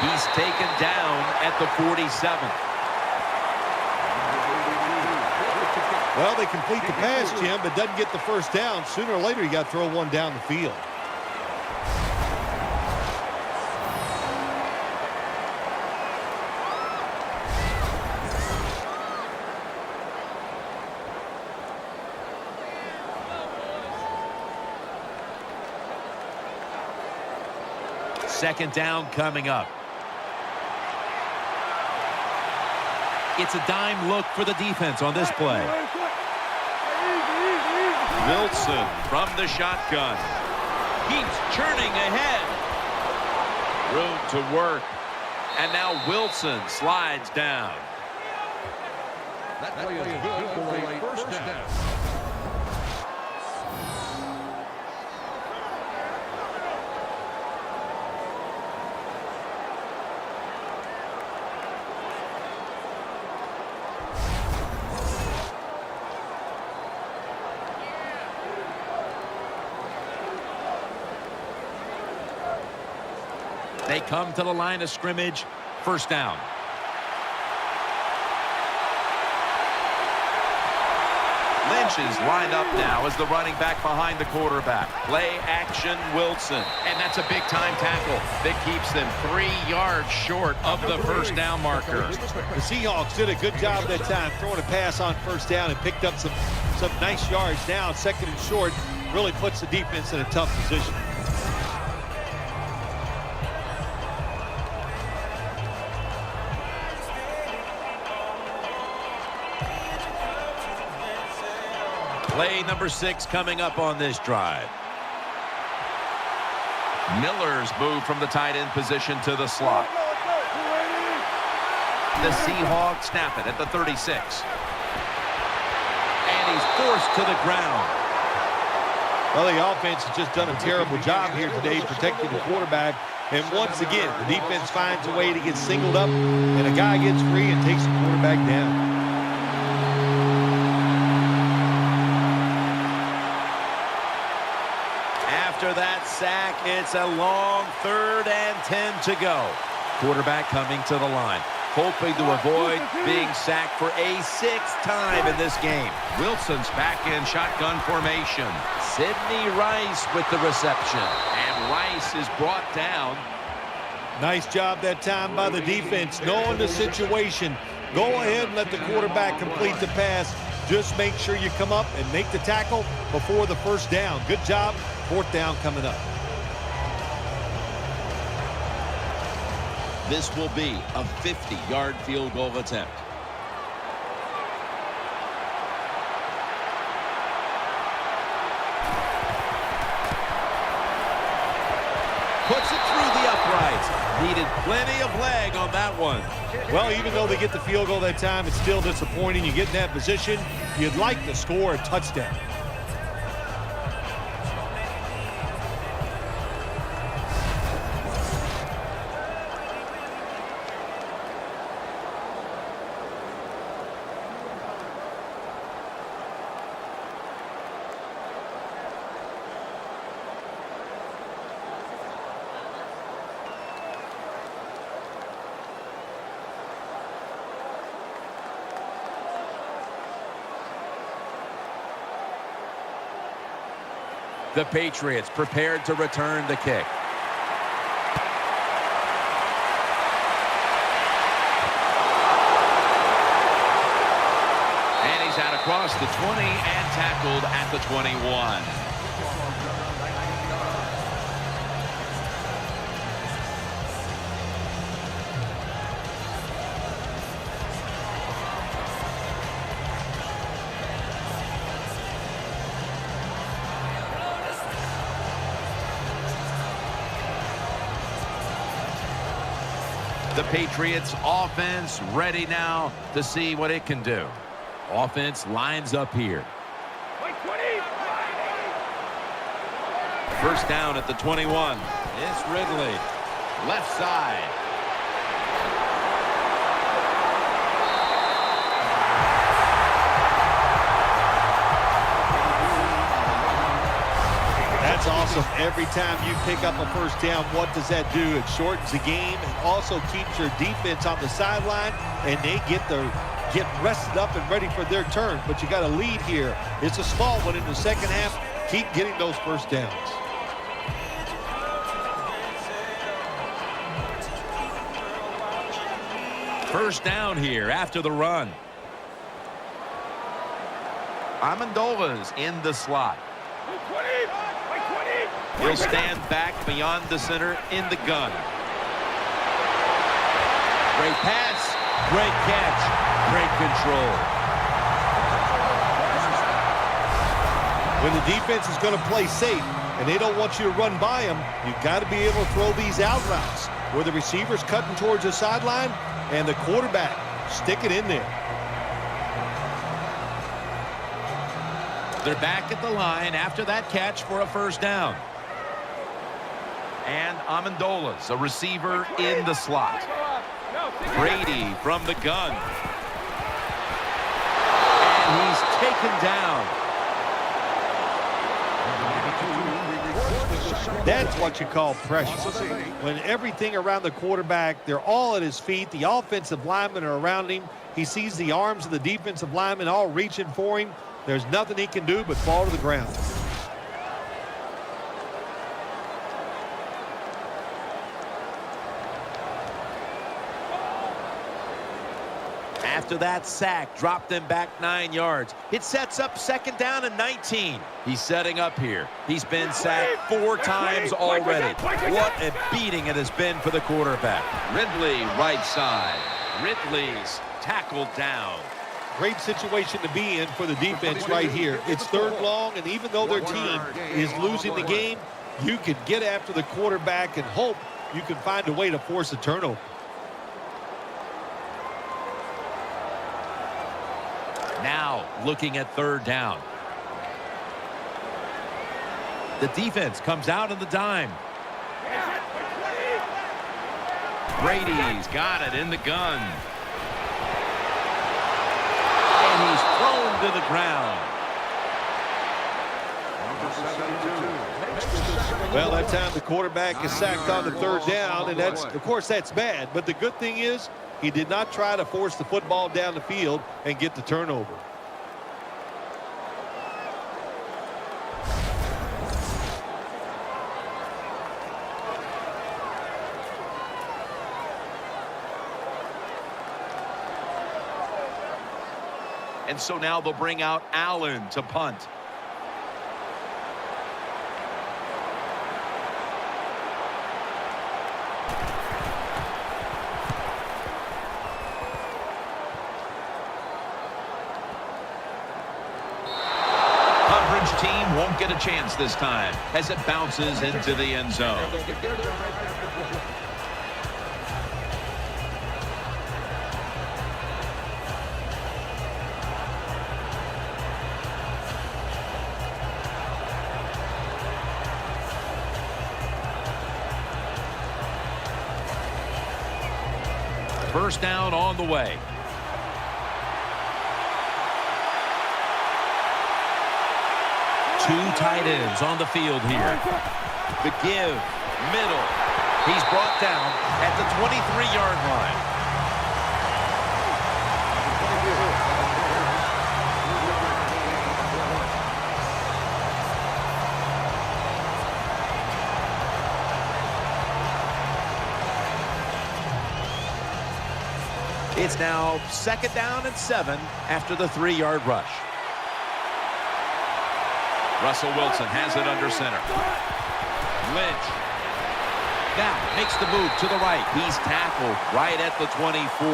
He's taken down at the 47. Well, they complete the pass, Jim, but doesn't get the first down. Sooner or later, you got to throw one down the field. Second down coming up. It's a dime look for the defense on this play. Wilson from the shotgun. Keeps churning ahead. Room to work. And now Wilson slides down. That play is good for a first down. They come to the line of scrimmage. First down. Lynch is lined up now as the running back behind the quarterback. Play action Wilson. And that's a big-time tackle that keeps them 3 yards short of the first down marker. The Seahawks did a good job that time throwing a pass on first down and picked up some nice yards. Now, second and short really puts the defense in a tough position. Play number 6 coming up on this drive. Miller's moved from the tight end position to the slot. The Seahawks snap it at the 36. And he's forced to the ground. Well, the offense has just done a terrible job here today protecting the quarterback. And once again, the defense finds a way to get singled up, and a guy gets free and takes the quarterback down. After that sack, it's a long 3rd and 10 to go. Quarterback coming to the line, hoping to avoid being sacked for a 6th time in this game. Wilson's back in shotgun formation. Sidney Rice with the reception. And Rice is brought down. Nice job that time by the defense, knowing the situation. Go ahead and let the quarterback complete the pass. Just make sure you come up and make the tackle before the first down. Good job. 4th down coming up. This will be a 50-yard field goal attempt. Puts it through the uprights. Needed plenty of leg on that one. Well, even though they get the field goal that time, it's still disappointing. You get in that position, you'd like to score a touchdown. The Patriots prepared to return the kick. And he's out across the 20 and tackled at the 21. The Patriots offense ready now to see what it can do. Offense lines up here. First down at the 21. It's Ridley. Left side. That's awesome. Every time you pick up a first down, what does that do? It shortens the game and also keeps your defense on the sideline, and they get rested up and ready for their turn. But you got a lead here. It's a small one in the second half. Keep getting those first downs. First down here after the run. Amendola's in the slot. He'll stand back beyond the center in the gun. Great pass, great catch, great control. When the defense is going to play safe and they don't want you to run by them, you've got to be able to throw these out routes where the receiver's cutting towards the sideline and the quarterback stick it in there. They're back at the line after that catch for a first down. And Amendola's a receiver in the slot. Brady from the gun. And he's taken down. That's what you call pressure. When everything around the quarterback, they're all at his feet. The offensive linemen are around him. He sees the arms of the defensive linemen all reaching for him. There's nothing he can do but fall to the ground. After that sack, dropped them back 9 yards. It sets up second down and 19. He's setting up here. He's been sacked 4 times already. What a beating it has been for the quarterback. Ridley right side. Ridley's tackled down. Great situation to be in for the defense right here. It's third long, and even though their team is losing the game, you can get after the quarterback and hope you can find a way to force a turnover. Now looking at third down. The defense comes out in the dime. Brady's got it in the gun. And he's thrown to the ground. Well, that time the quarterback is sacked on the third down, and that's, of course, that's bad. But the good thing is he did not try to force the football down the field and get the turnover. And so now they'll bring out Allen to punt. Coverage team won't get a chance this time as it bounces into the end zone. First down on the way. Two tight ends on the field here. The give, middle. He's brought down at the 23-yard line. It's now 2nd down and 7 after the 3-yard rush. Russell Wilson has it under center. Lynch now makes the move to the right. He's tackled right at the 24.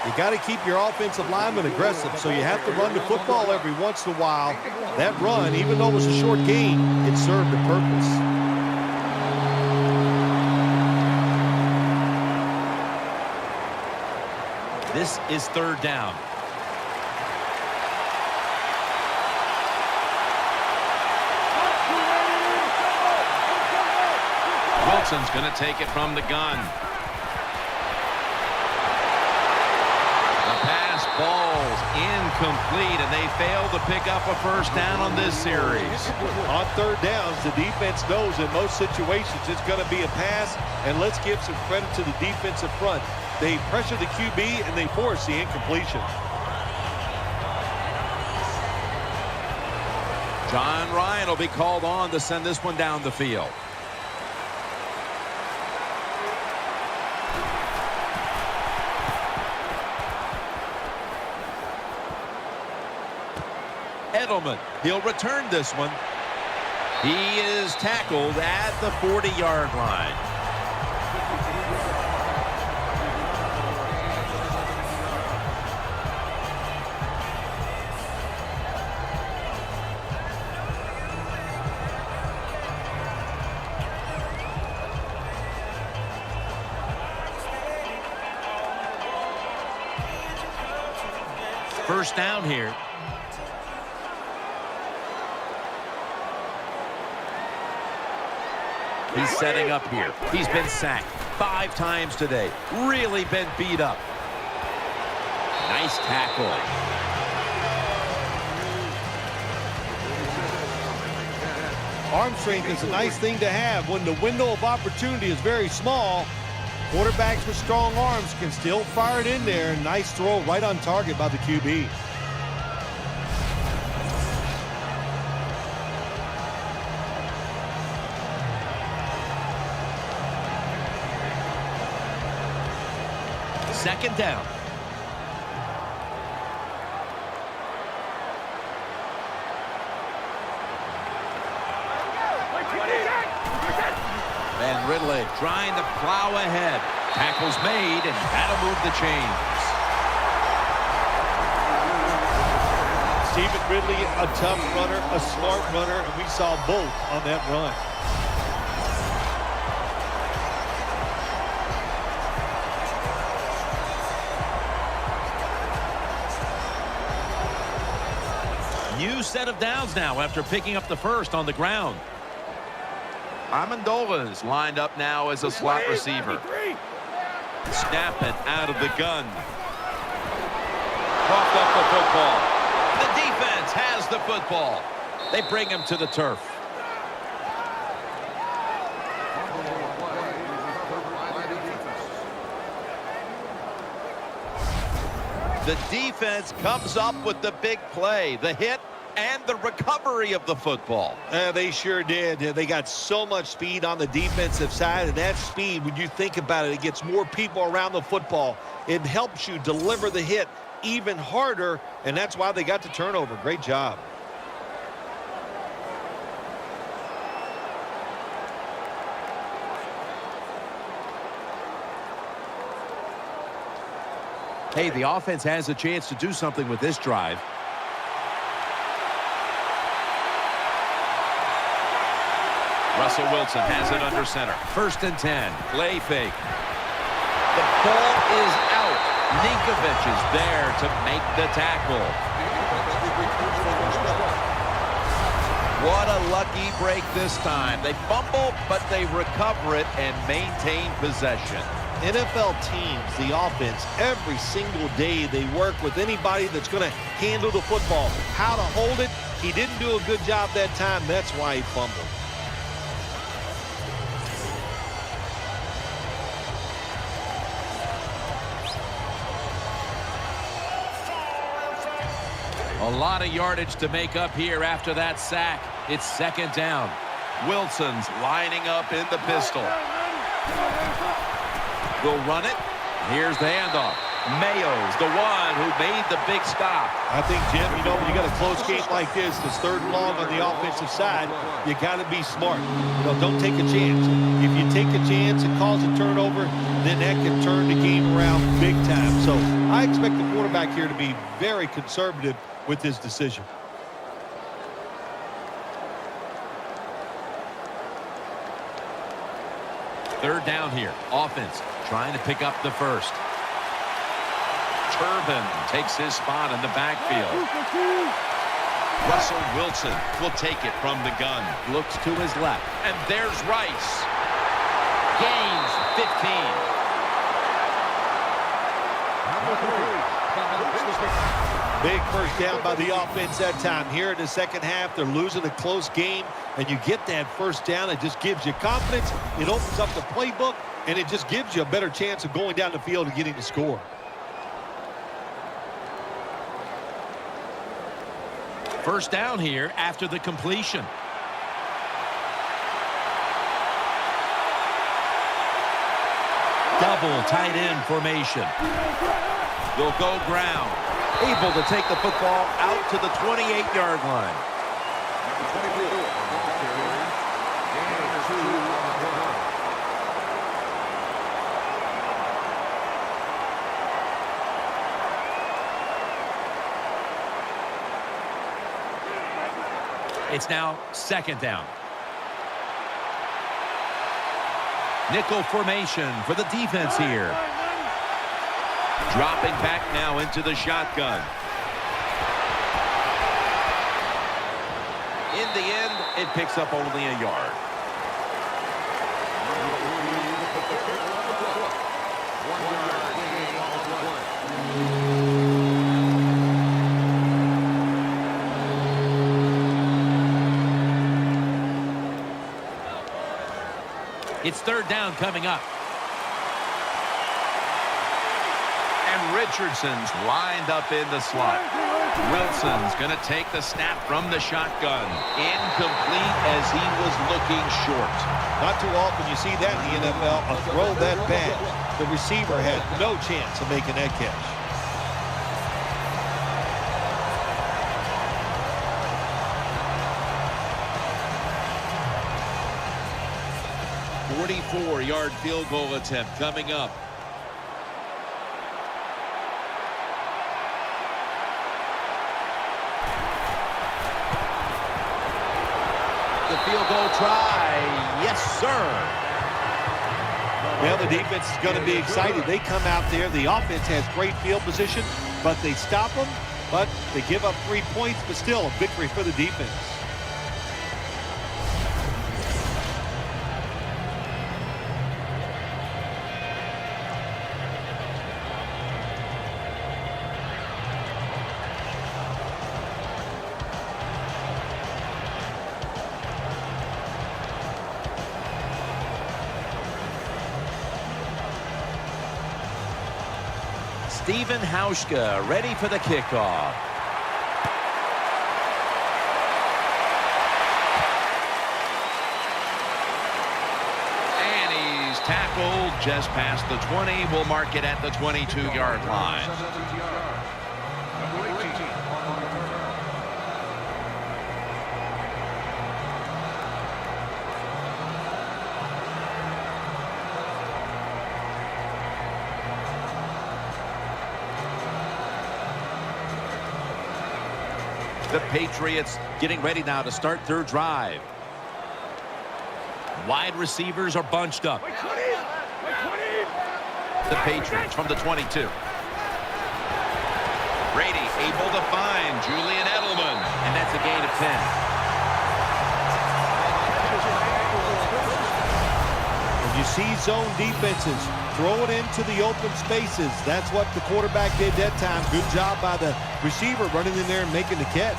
You got to keep your offensive lineman aggressive, so you have to run the football every once in a while. That run, even though it was a short gain, it served a purpose. This is 3rd down. Wilson's going to take it from the gun. The pass falls incomplete, and they fail to pick up a 1st down on this series. On 3rd downs, the defense knows in most situations it's going to be a pass, and let's give some credit to the defensive front. They pressure the QB, and they force the incompletion. John Ryan will be called on to send this one down the field. Edelman, he'll return this one. He is tackled at the 40-yard line. First down here. He's setting up here. He's been sacked 5 times today. Really been beat up. Nice tackle. Arm strength is a nice thing to have when the window of opportunity is very small. Quarterbacks with strong arms can still fire it in there. Nice throw right on target by the QB. Second down. And Ridley trying to plow ahead. Tackle's made, and that'll move the chains. Stephen Ridley, a tough runner, a smart runner, and we saw both on that run. New set of downs now after picking up the first on the ground. Amendola is lined up now as a slot receiver. Snapping out of the gun. Coughed up the football. The defense has the football. They bring him to the turf. The defense comes up with the big play, the hit, and the recovery of the football. They sure did. They got so much speed on the defensive side, and that speed, when you think about it, it gets more people around the football. It helps you deliver the hit even harder, and that's why they got the turnover. Great job. Hey, the offense has a chance to do something with this drive. Russell Wilson has it under center. 1st and 10. Play fake. The ball is out. Ninkovich is there to make the tackle. What a lucky break this time. They fumble, but they recover it and maintain possession. NFL teams, the offense, every single day they work with anybody that's going to handle the football. How to hold it, he didn't do a good job that time. That's why he fumbled. A lot of yardage to make up here after that sack. It's 2nd down. Wilson's lining up in the pistol. Will run it. Here's the handoff. Mayo's the one who made the big stop. I think, Jim, you know, when you got a close game like this, it's 3rd and long on the offensive side, you got to be smart. You know, don't take a chance. If you take a chance and cause a turnover, then that can turn the game around big time. So I expect the quarterback here to be very conservative with his decision. Third down here. Offense trying to pick up the first. Turbin takes his spot in the backfield. Russell Wilson will take it from the gun. Looks to his left. And there's Rice. Gains 15. Big first down by the offense that time. Here in the second half, they're losing a close game, and you get that first down. It just gives you confidence. It opens up the playbook, and it just gives you a better chance of going down the field and getting the score. First down here after the completion. Double tight end formation. They'll go ground. Able to take the football out to the 28-yard line. It's now 2nd down. Nickel formation for the defense here. Dropping back now into the shotgun. In the end, it picks up only a yard. It's 3rd down coming up. And Richardson's lined up in the slot. Wilson's going to take the snap from the shotgun. Incomplete as he was looking short. Not too often you see that in the NFL, a throw that bad. The receiver had no chance of making that catch. A 44-yard field goal attempt coming up. The field goal try. Yes, sir. Well, the defense is going to be excited. They come out there. The offense has great field position, but they stop them. But they give up 3 points, but still a victory for the defense. Stephen Hauschka ready for the kickoff. And he's tackled just past the 20. We'll mark it at the 22-yard line. Number 18. The Patriots getting ready now to start their drive. Wide receivers are bunched up. The Patriots from the 22. Brady able to find Julian Edelman, and that's a gain of 10. When you see zone defenses, throw it into the open spaces. That's what the quarterback did that time. Good job by the receiver running in there and making the catch.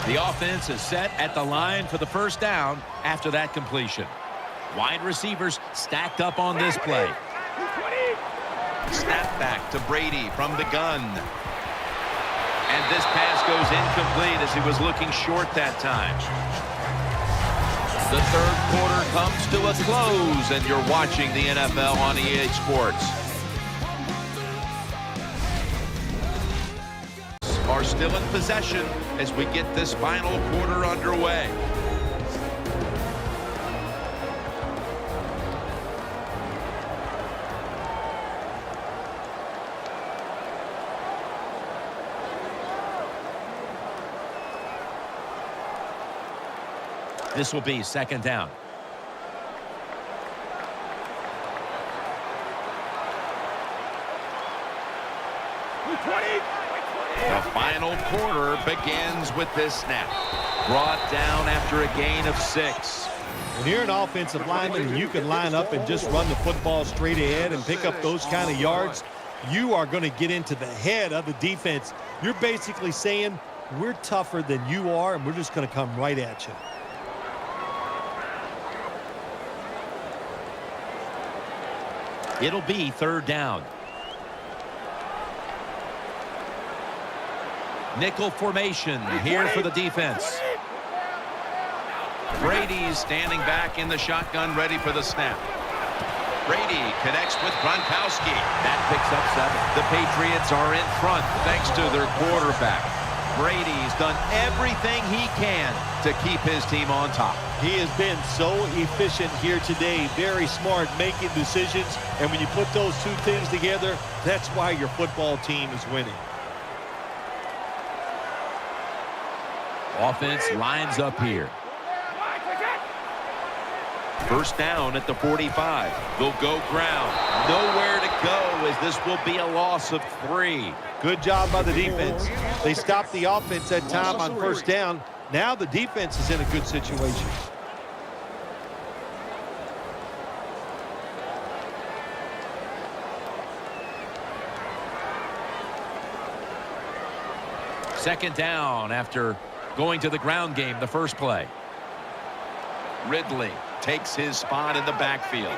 The offense is set at the line for the first down after that completion. Wide receivers stacked up on this play. Snap back to Brady from the gun. And this pass goes incomplete as he was looking short that time. The third quarter comes to a close, and you're watching the NFL on EA Sports. Are still in possession as we get this final quarter underway. This will be second down. The final quarter begins with this snap. Brought down after a gain of 6. When you're an offensive lineman and you can line up and just run the football straight ahead and pick up those kind of yards, you are going to get into the head of the defense. You're basically saying, we're tougher than you are, and we're just going to come right at you. It'll be third down. Nickel formation here for the defense. Brady's standing back in the shotgun, ready for the snap. Brady connects with Gronkowski. That picks up 7. The Patriots are in front thanks to their quarterback. Brady's done everything he can to keep his team on top. He has been so efficient here today, very smart, making decisions. And when you put those two things together, that's why your football team is winning. Offense lines up here. First down at the 45. They'll go ground. Nowhere to go as this will be a loss of 3. Good job by the defense. They stopped the offense that time on first down. Now the defense is in a good situation. Second down after going to the ground game the first play. Ridley takes his spot in the backfield.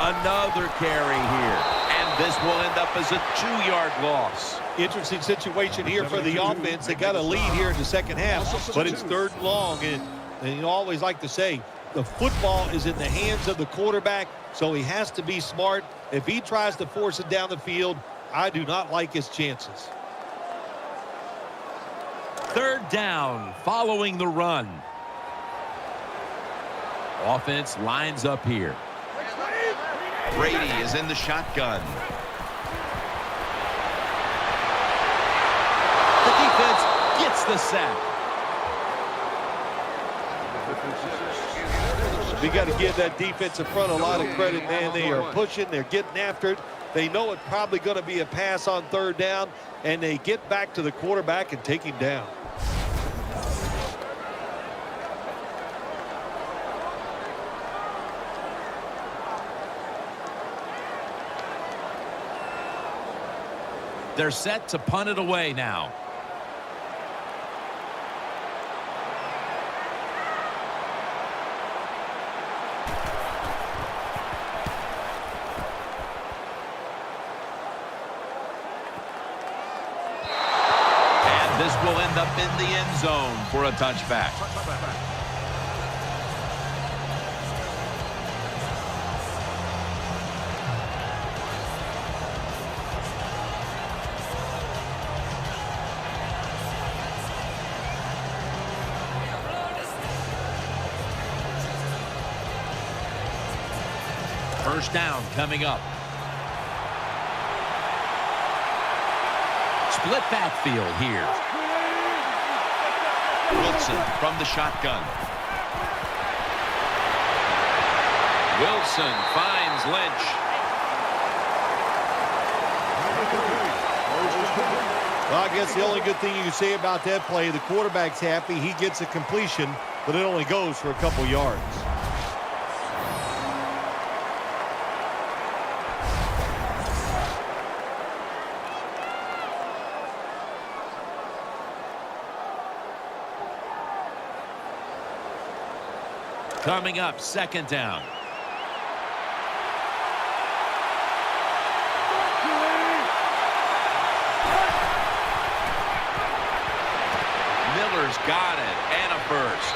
Another carry here. And this will end up as a 2-yard loss. Interesting situation here for the offense. They got a lead here in the second half, but it's third and long. And you always like to say, the football is in the hands of the quarterback, so he has to be smart. If he tries to force it down the field, I do not like his chances. Third down following the run. Offense lines up here. Brady is in the shotgun. The defense gets the sack. We got to give that defensive front a lot of credit, man. They are pushing, they're getting after it. They know it's probably going to be a pass on third down, and they get back to the quarterback and take him down. They're set to punt it away now. And this will end up in the end zone for a touchback. First down coming up. Split backfield here. Wilson from the shotgun. Wilson finds Lynch. Well, I guess the only good thing you can say about that play, the quarterback's happy. He gets a completion, but it only goes for a couple yards. Coming up, second down. Miller's got it, and a first.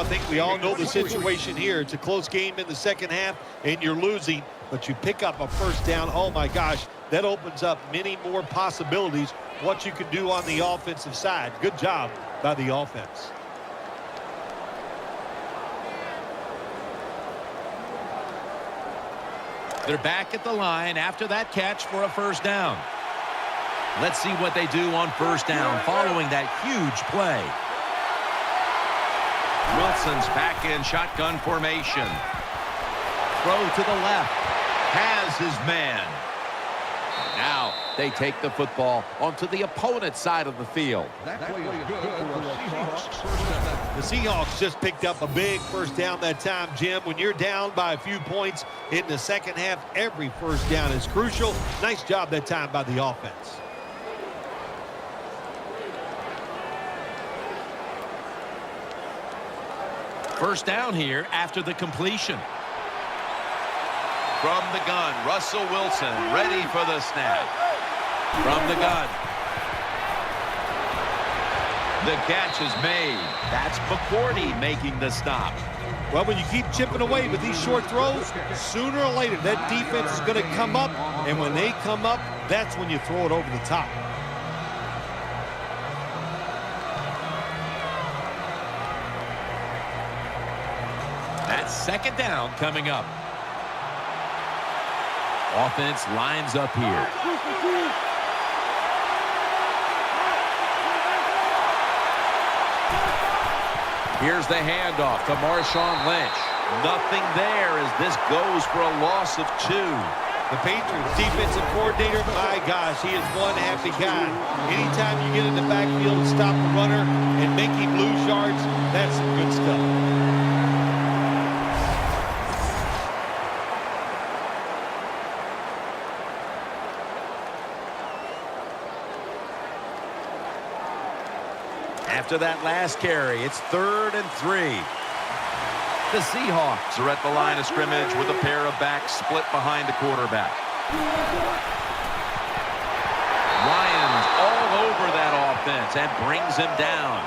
I think we all know the situation here. It's a close game in the second half, and you're losing, but you pick up a first down. Oh, my gosh, that opens up many more possibilities what you can do on the offensive side. Good job by the offense. They're back at the line after that catch for a first down. Let's see what they do on first down following that huge play. Wilson's back in shotgun formation. Throw to the left. Has his man. Now they take the football onto the opponent's side of the field. That play is good for a Seahawks first down. The Seahawks just picked up a big first down that time, Jim. When you're down by a few points in the second half, every first down is crucial. Nice job that time by the offense. First down here after the completion. From the gun, Russell Wilson ready for the snap. From the gun. The catch is made. That's McCourty making the stop. Well, when you keep chipping away with these short throws, sooner or later that defense is going to come up, and when they come up, that's when you throw it over the top. That's second down coming up. Offense lines up here. Here's the handoff to Marshawn Lynch. Nothing there as this goes for a loss of 2. The Patriots defensive coordinator, my gosh, he is one happy guy. Anytime you get in the backfield and stop the runner and make him lose yards, that's some good stuff. After that last carry, it's 3rd and 3. The Seahawks are at the line of scrimmage with a pair of backs split behind the quarterback. Ryan's all over that offense and brings him down.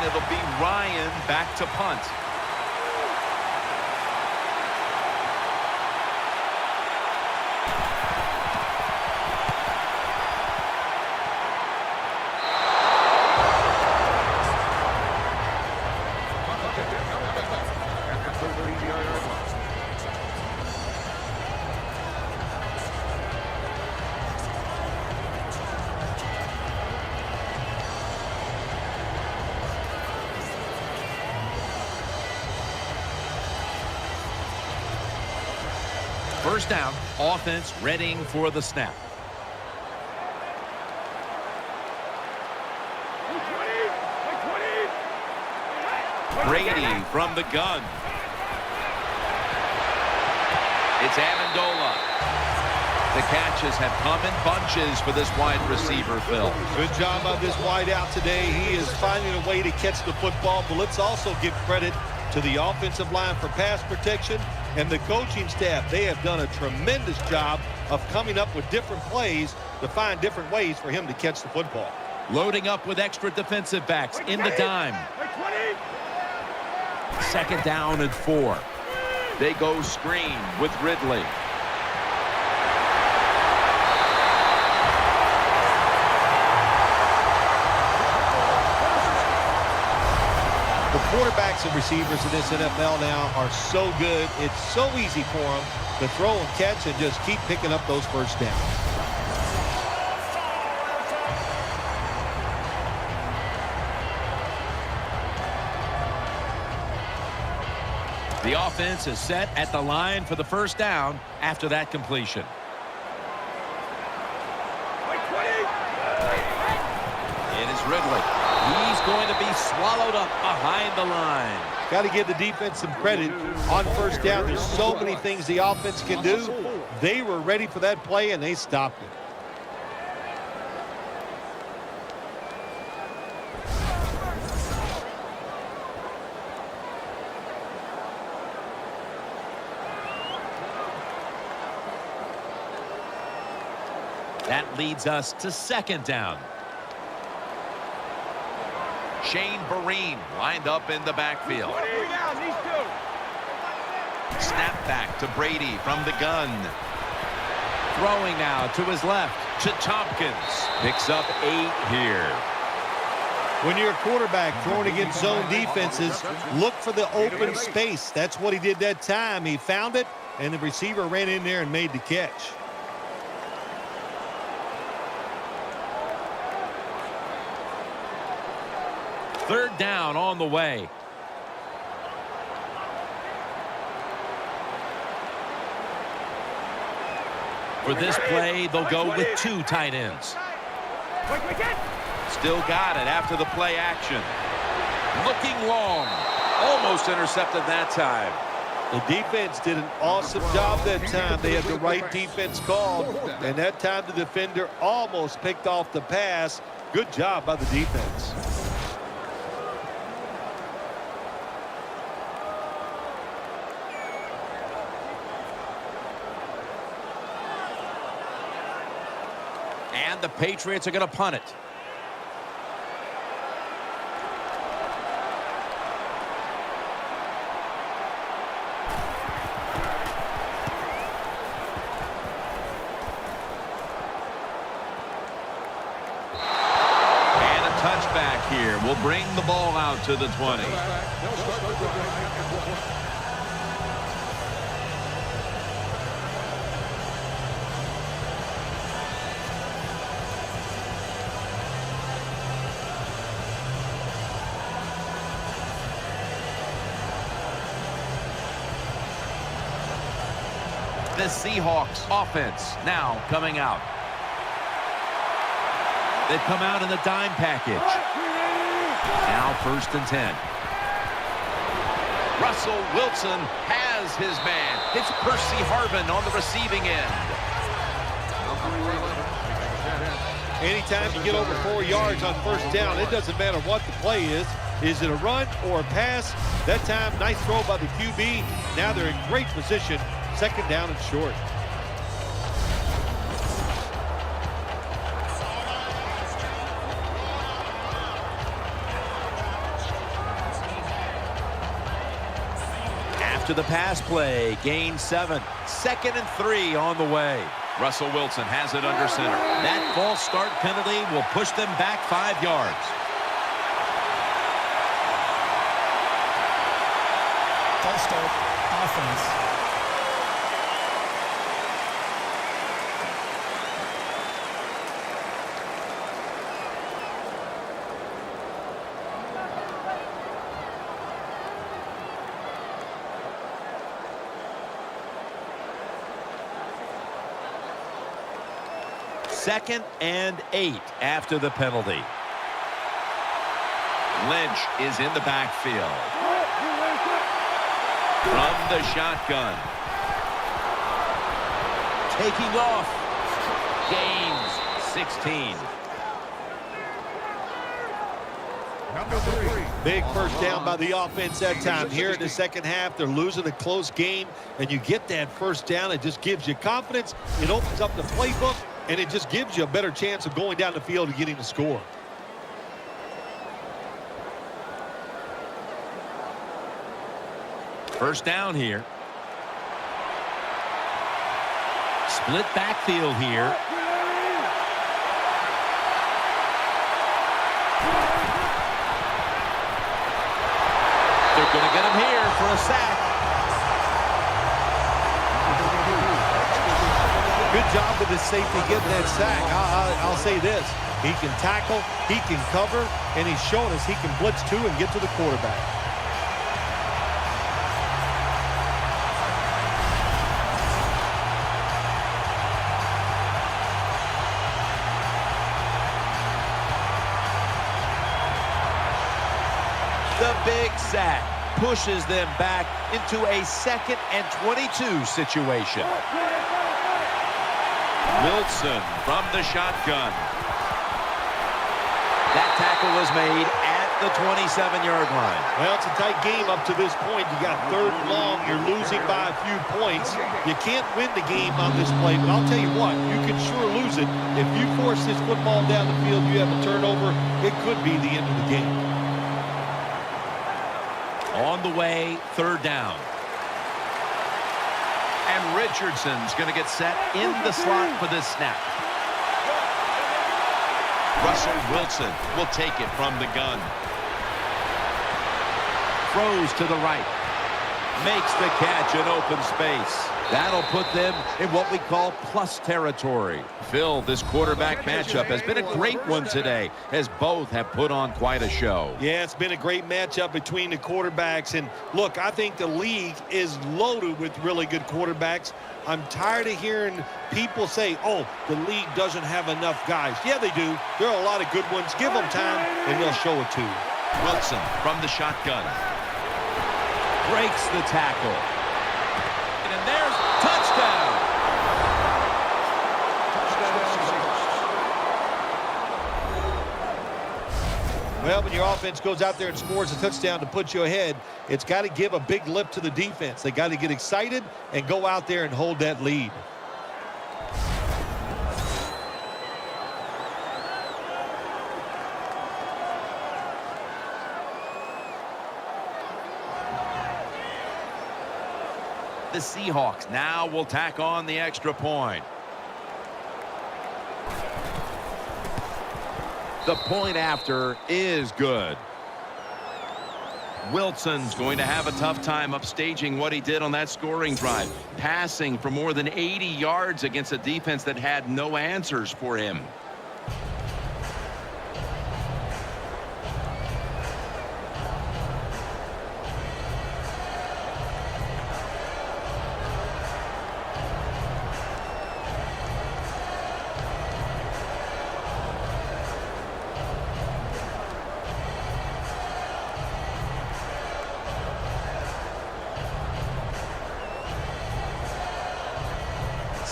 It'll be Ryan back to punt. First down, offense readying for the snap. Brady from the gun. It's Amendola. The catches have come in bunches for this wide receiver, Phil. Good job on this wide out today. He is finding a way to catch the football, but let's also give credit to the offensive line for pass protection and the coaching staff. They have done a tremendous job of coming up with different plays to find different ways for him to catch the football. Loading up with extra defensive backs in the dime. 2nd down and 4. They go screen with Ridley. The quarterbacks and receivers in this NFL now are so good. It's so easy for them to throw and catch and just keep picking up those first downs. The offense is set at the line for the first down after that completion. It is Ridley. He's going to be swallowed up behind the line. Got to give the defense some credit on first down. There's so many things the offense can do. They were ready for that play, and they stopped it. That leads us to second down. Shane Vereen lined up in the backfield. Snap back to Brady from the gun. Throwing now to his left to Tompkins. Picks up 8 here. When you're a quarterback throwing against zone defenses, look for the open space. That's what he did that time. He found it, and the receiver ran in there and made the catch. Third down on the way. For this play, they'll go with 2 tight ends. Still got it after the play action. Looking long. Almost intercepted that time. The defense did an awesome job that time. They had the right defense called, and that time the defender almost picked off the pass. Good job by the defense. And the Patriots are going to punt it. And a touchback here will bring the ball out to the 20. The Seahawks offense now coming out. They come out in the dime package. Now 1st and 10. Russell Wilson has his man. It's Percy Harvin on the receiving end. Anytime you get over 4 yards on 1st down, it doesn't matter what the play is. Is it a run or a pass? That time, nice throw by the QB. Now they're in great position. 2nd down and short. After the pass play, gain 7. 2nd and 3 on the way. Russell Wilson has it under center. That false start penalty will push them back 5 yards. False start, offense. Second and 8 after the penalty. Lynch is in the backfield. From the shotgun. Taking off. Gains 16. Big 1st down by the offense that time. Here in the 2nd half, they're losing a close game, and you get that 1st down. It just gives you confidence. It opens up the playbook, and it just gives you a better chance of going down the field and getting the score. First down here. Split backfield here. They're going to get him here for a sack. Good job with his safety getting that sack. I'll say this. He can tackle, he can cover, and he's shown us he can blitz too and get to the quarterback. The big sack pushes them back into a 2nd and 22 situation. Wilson from the shotgun. That tackle was made at the 27-yard line. Well, it's a tight game up to this point. You got 3rd and long. You're losing by a few points. You can't win the game on this play, but I'll tell you what, you can sure lose it. If you force this football down the field, you have a turnover, it could be the end of the game. On the way, 3rd down. And Richardson's going to get set in the slot for this snap. Russell Wilson will take it from the gun. Throws to the right. Makes the catch in open space. That'll put them in what we call plus territory. Phil, this quarterback matchup has been a great one today, as both have put on quite a show. Yeah, it's been a great matchup between the quarterbacks. And look, I think the league is loaded with really good quarterbacks. I'm tired of hearing people say, oh, the league doesn't have enough guys. Yeah, they do. There are a lot of good ones. Give them time, and they'll show it to you. Wilson from the shotgun. Breaks the tackle. And there's touchdown. Well, when your offense goes out there and scores a touchdown to put you ahead, it's got to give a big lift to the defense. They got to get excited and go out there and hold that lead. The Seahawks now will tack on the extra point. The point after is good. Wilson's going to have a tough time upstaging what he did on that scoring drive, passing for more than 80 yards against a defense that had no answers for him.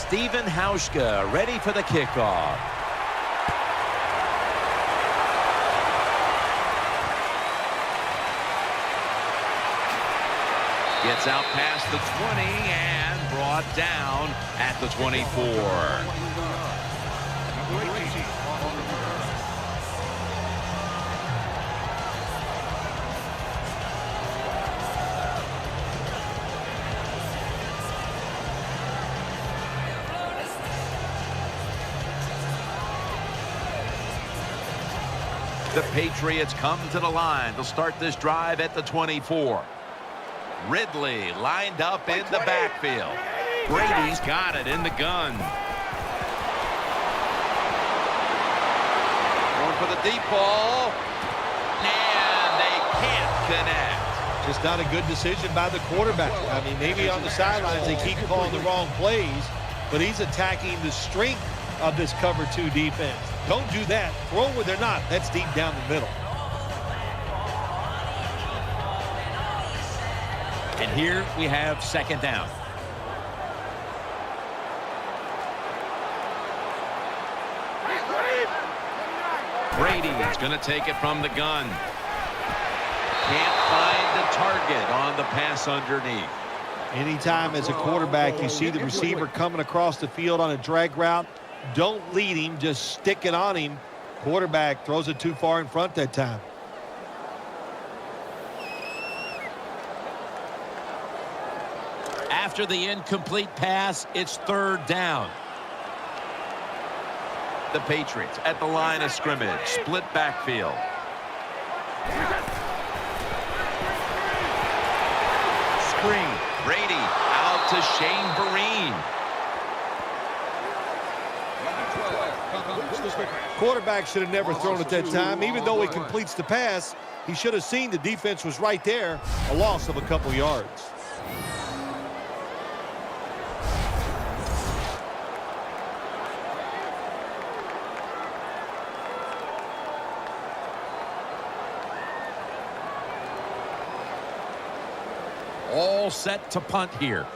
Steven Hauschka ready for the kickoff. Gets out past the 20 and brought down at the 24. The Patriots come to the line to start this drive at the 24. Ridley lined up in the backfield. Brady's got it in the gun. Going for the deep ball. And they can't connect. Just not a good decision by the quarterback. I mean, maybe on the sidelines they keep calling the wrong plays, but he's attacking the strength of this cover 2 defense. Don't do that. Throw where they're not. That's deep down the middle. And here we have 2nd down. Brady's going to take it from the gun. Can't find the target on the pass underneath. Anytime as a quarterback you see the receiver coming across the field on a drag route, don't lead him, just stick it on him. Quarterback throws it too far in front that time. After the incomplete pass, it's 3rd down. The Patriots at the line of scrimmage, split backfield. Screen. Brady out to Shane Vereen. Quarterback should have never thrown it that time. Even though he completes the pass, he should have seen the defense was right there. A loss of a couple yards. All set to punt here.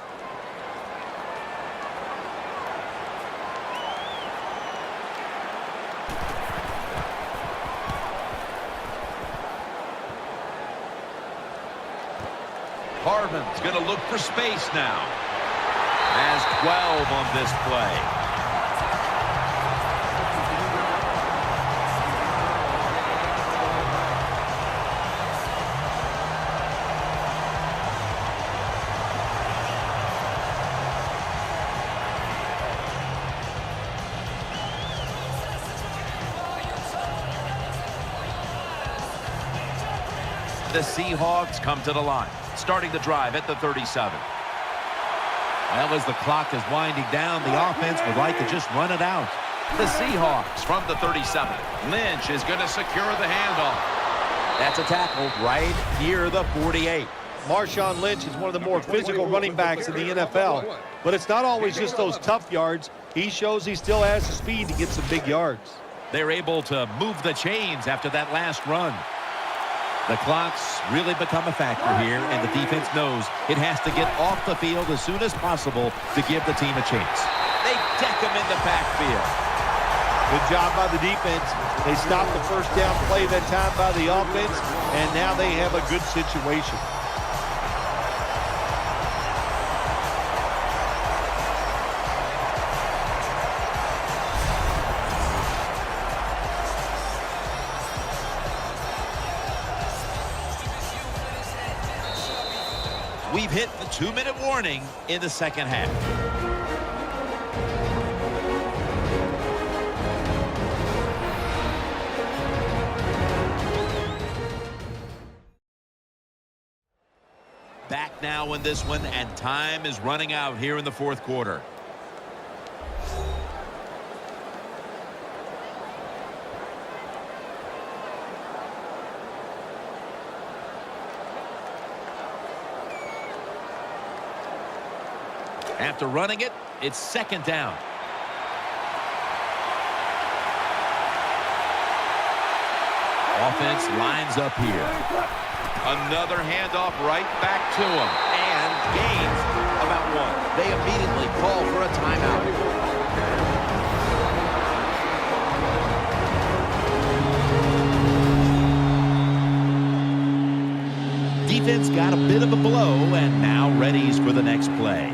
He's going to look for space now. Has 12 on this play. The Seahawks come to the line, starting the drive at the 37. Well, as the clock is winding down, the offense would like to just run it out. The Seahawks from the 37. Lynch is going to secure the handoff. That's a tackle right near the 48. Marshawn Lynch is one of the more physical running backs in the NFL, but it's not always just those tough yards. He shows he still has the speed to get some big yards. They're able to move the chains after that last run. The clock's really become a factor here, and the defense knows it has to get off the field as soon as possible to give the team a chance. They deck him in the backfield. Good job by the defense. They stopped the first down play that time by the offense, and now they have a good situation. We've hit the 2-minute warning in the second half. Back now in this one, and time is running out here in the fourth quarter. After running it, it's second down. Offense lines up here. Another handoff right back to him. And gains about one. They immediately call for a timeout. Defense got a bit of a blow and now readies for the next play.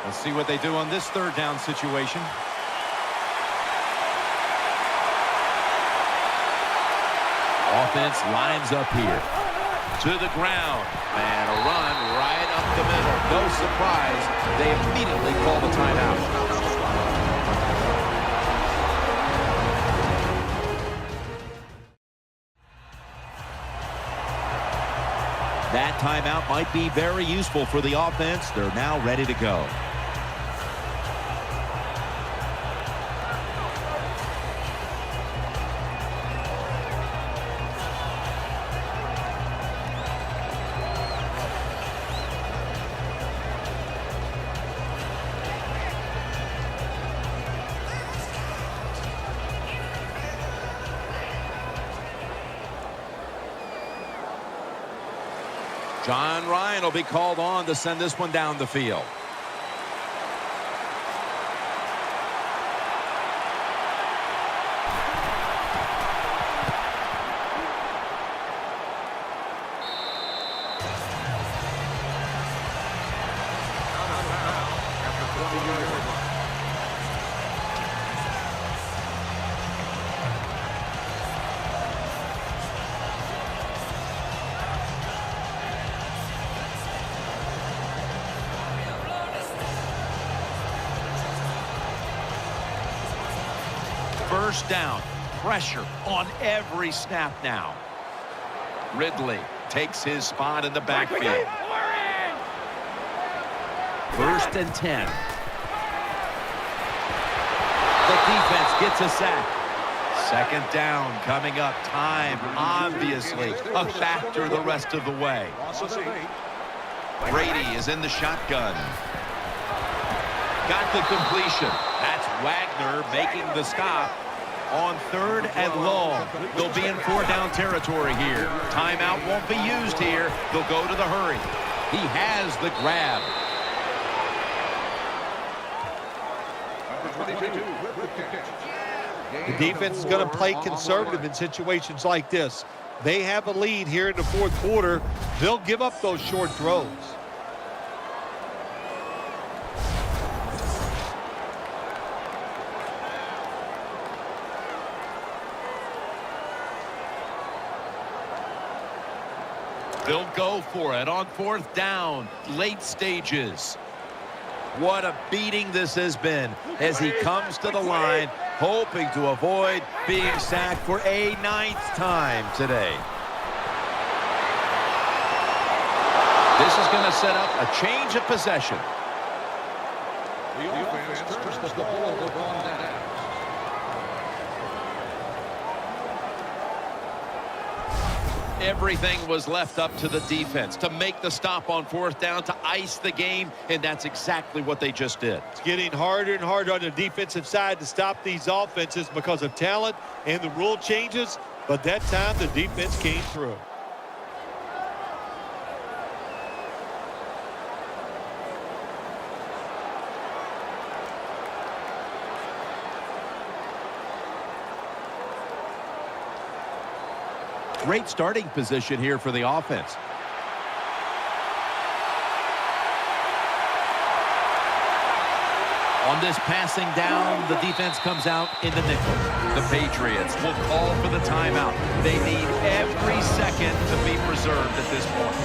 Let's see what they do on this third down situation. Offense lines up here. To the ground. And a run right up the middle. No surprise. They immediately call the timeout. That timeout might be very useful for the offense. They're now ready to go. John Ryan will be called on to send this one down the field. First down. Pressure on every snap now. Ridley takes his spot in the backfield. First and 10. The defense gets a sack. Second down coming up. Time, obviously, a factor the rest of the way. Brady is in the shotgun. got the completion. That's Wagner making the stop on 3rd and long. They'll be in 4-down territory here. Timeout won't be used here. They'll go to the hurry. He has the grab. Number 22 with the catch. The defense is going to play conservative in situations like this. They have a lead here in the 4th quarter. They'll give up those short throws. They'll go for it on 4th down, late stages. What a beating this has been as he comes to the line, hoping to avoid being sacked for a 9th time today. This is going to set up a change of possession. The offense turns the ball over on down. Everything was left up to the defense to make the stop on 4th down, to ice the game, and that's exactly what they just did. It's getting harder and harder on the defensive side to stop these offenses because of talent and the rule changes, but that time the defense came through. Great starting position here for the offense. On this passing down, the defense comes out in the nickel. The Patriots will call for the timeout. They need every second to be preserved at this point.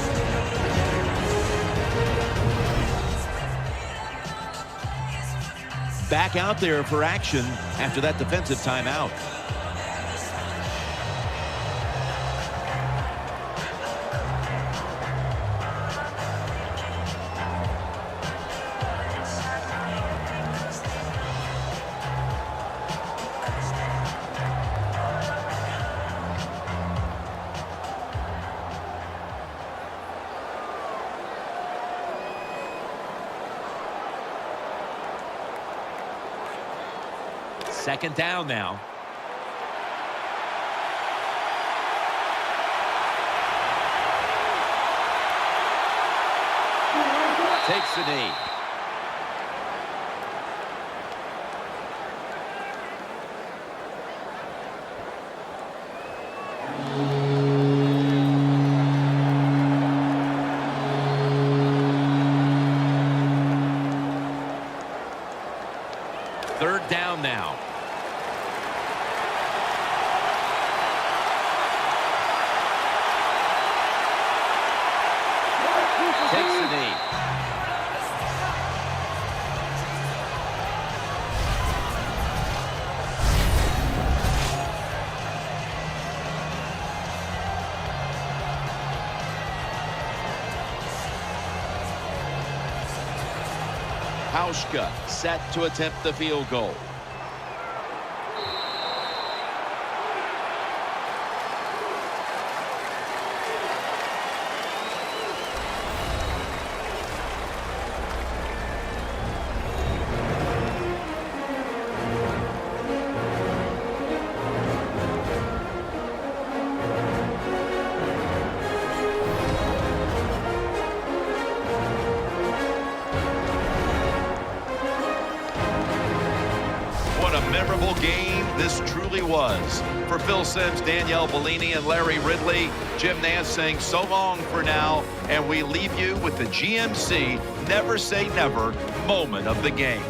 Back out there for action after that defensive timeout. Second down now. Takes the knee. Third down now. Takes the knee. Hauschka set to attempt the field goal. Memorable game this truly was. For Phil Simms, Danielle Bellini, and Larry Ridley, Jim Nance saying so long for now, and we leave you with the GMC Never Say Never moment of the game.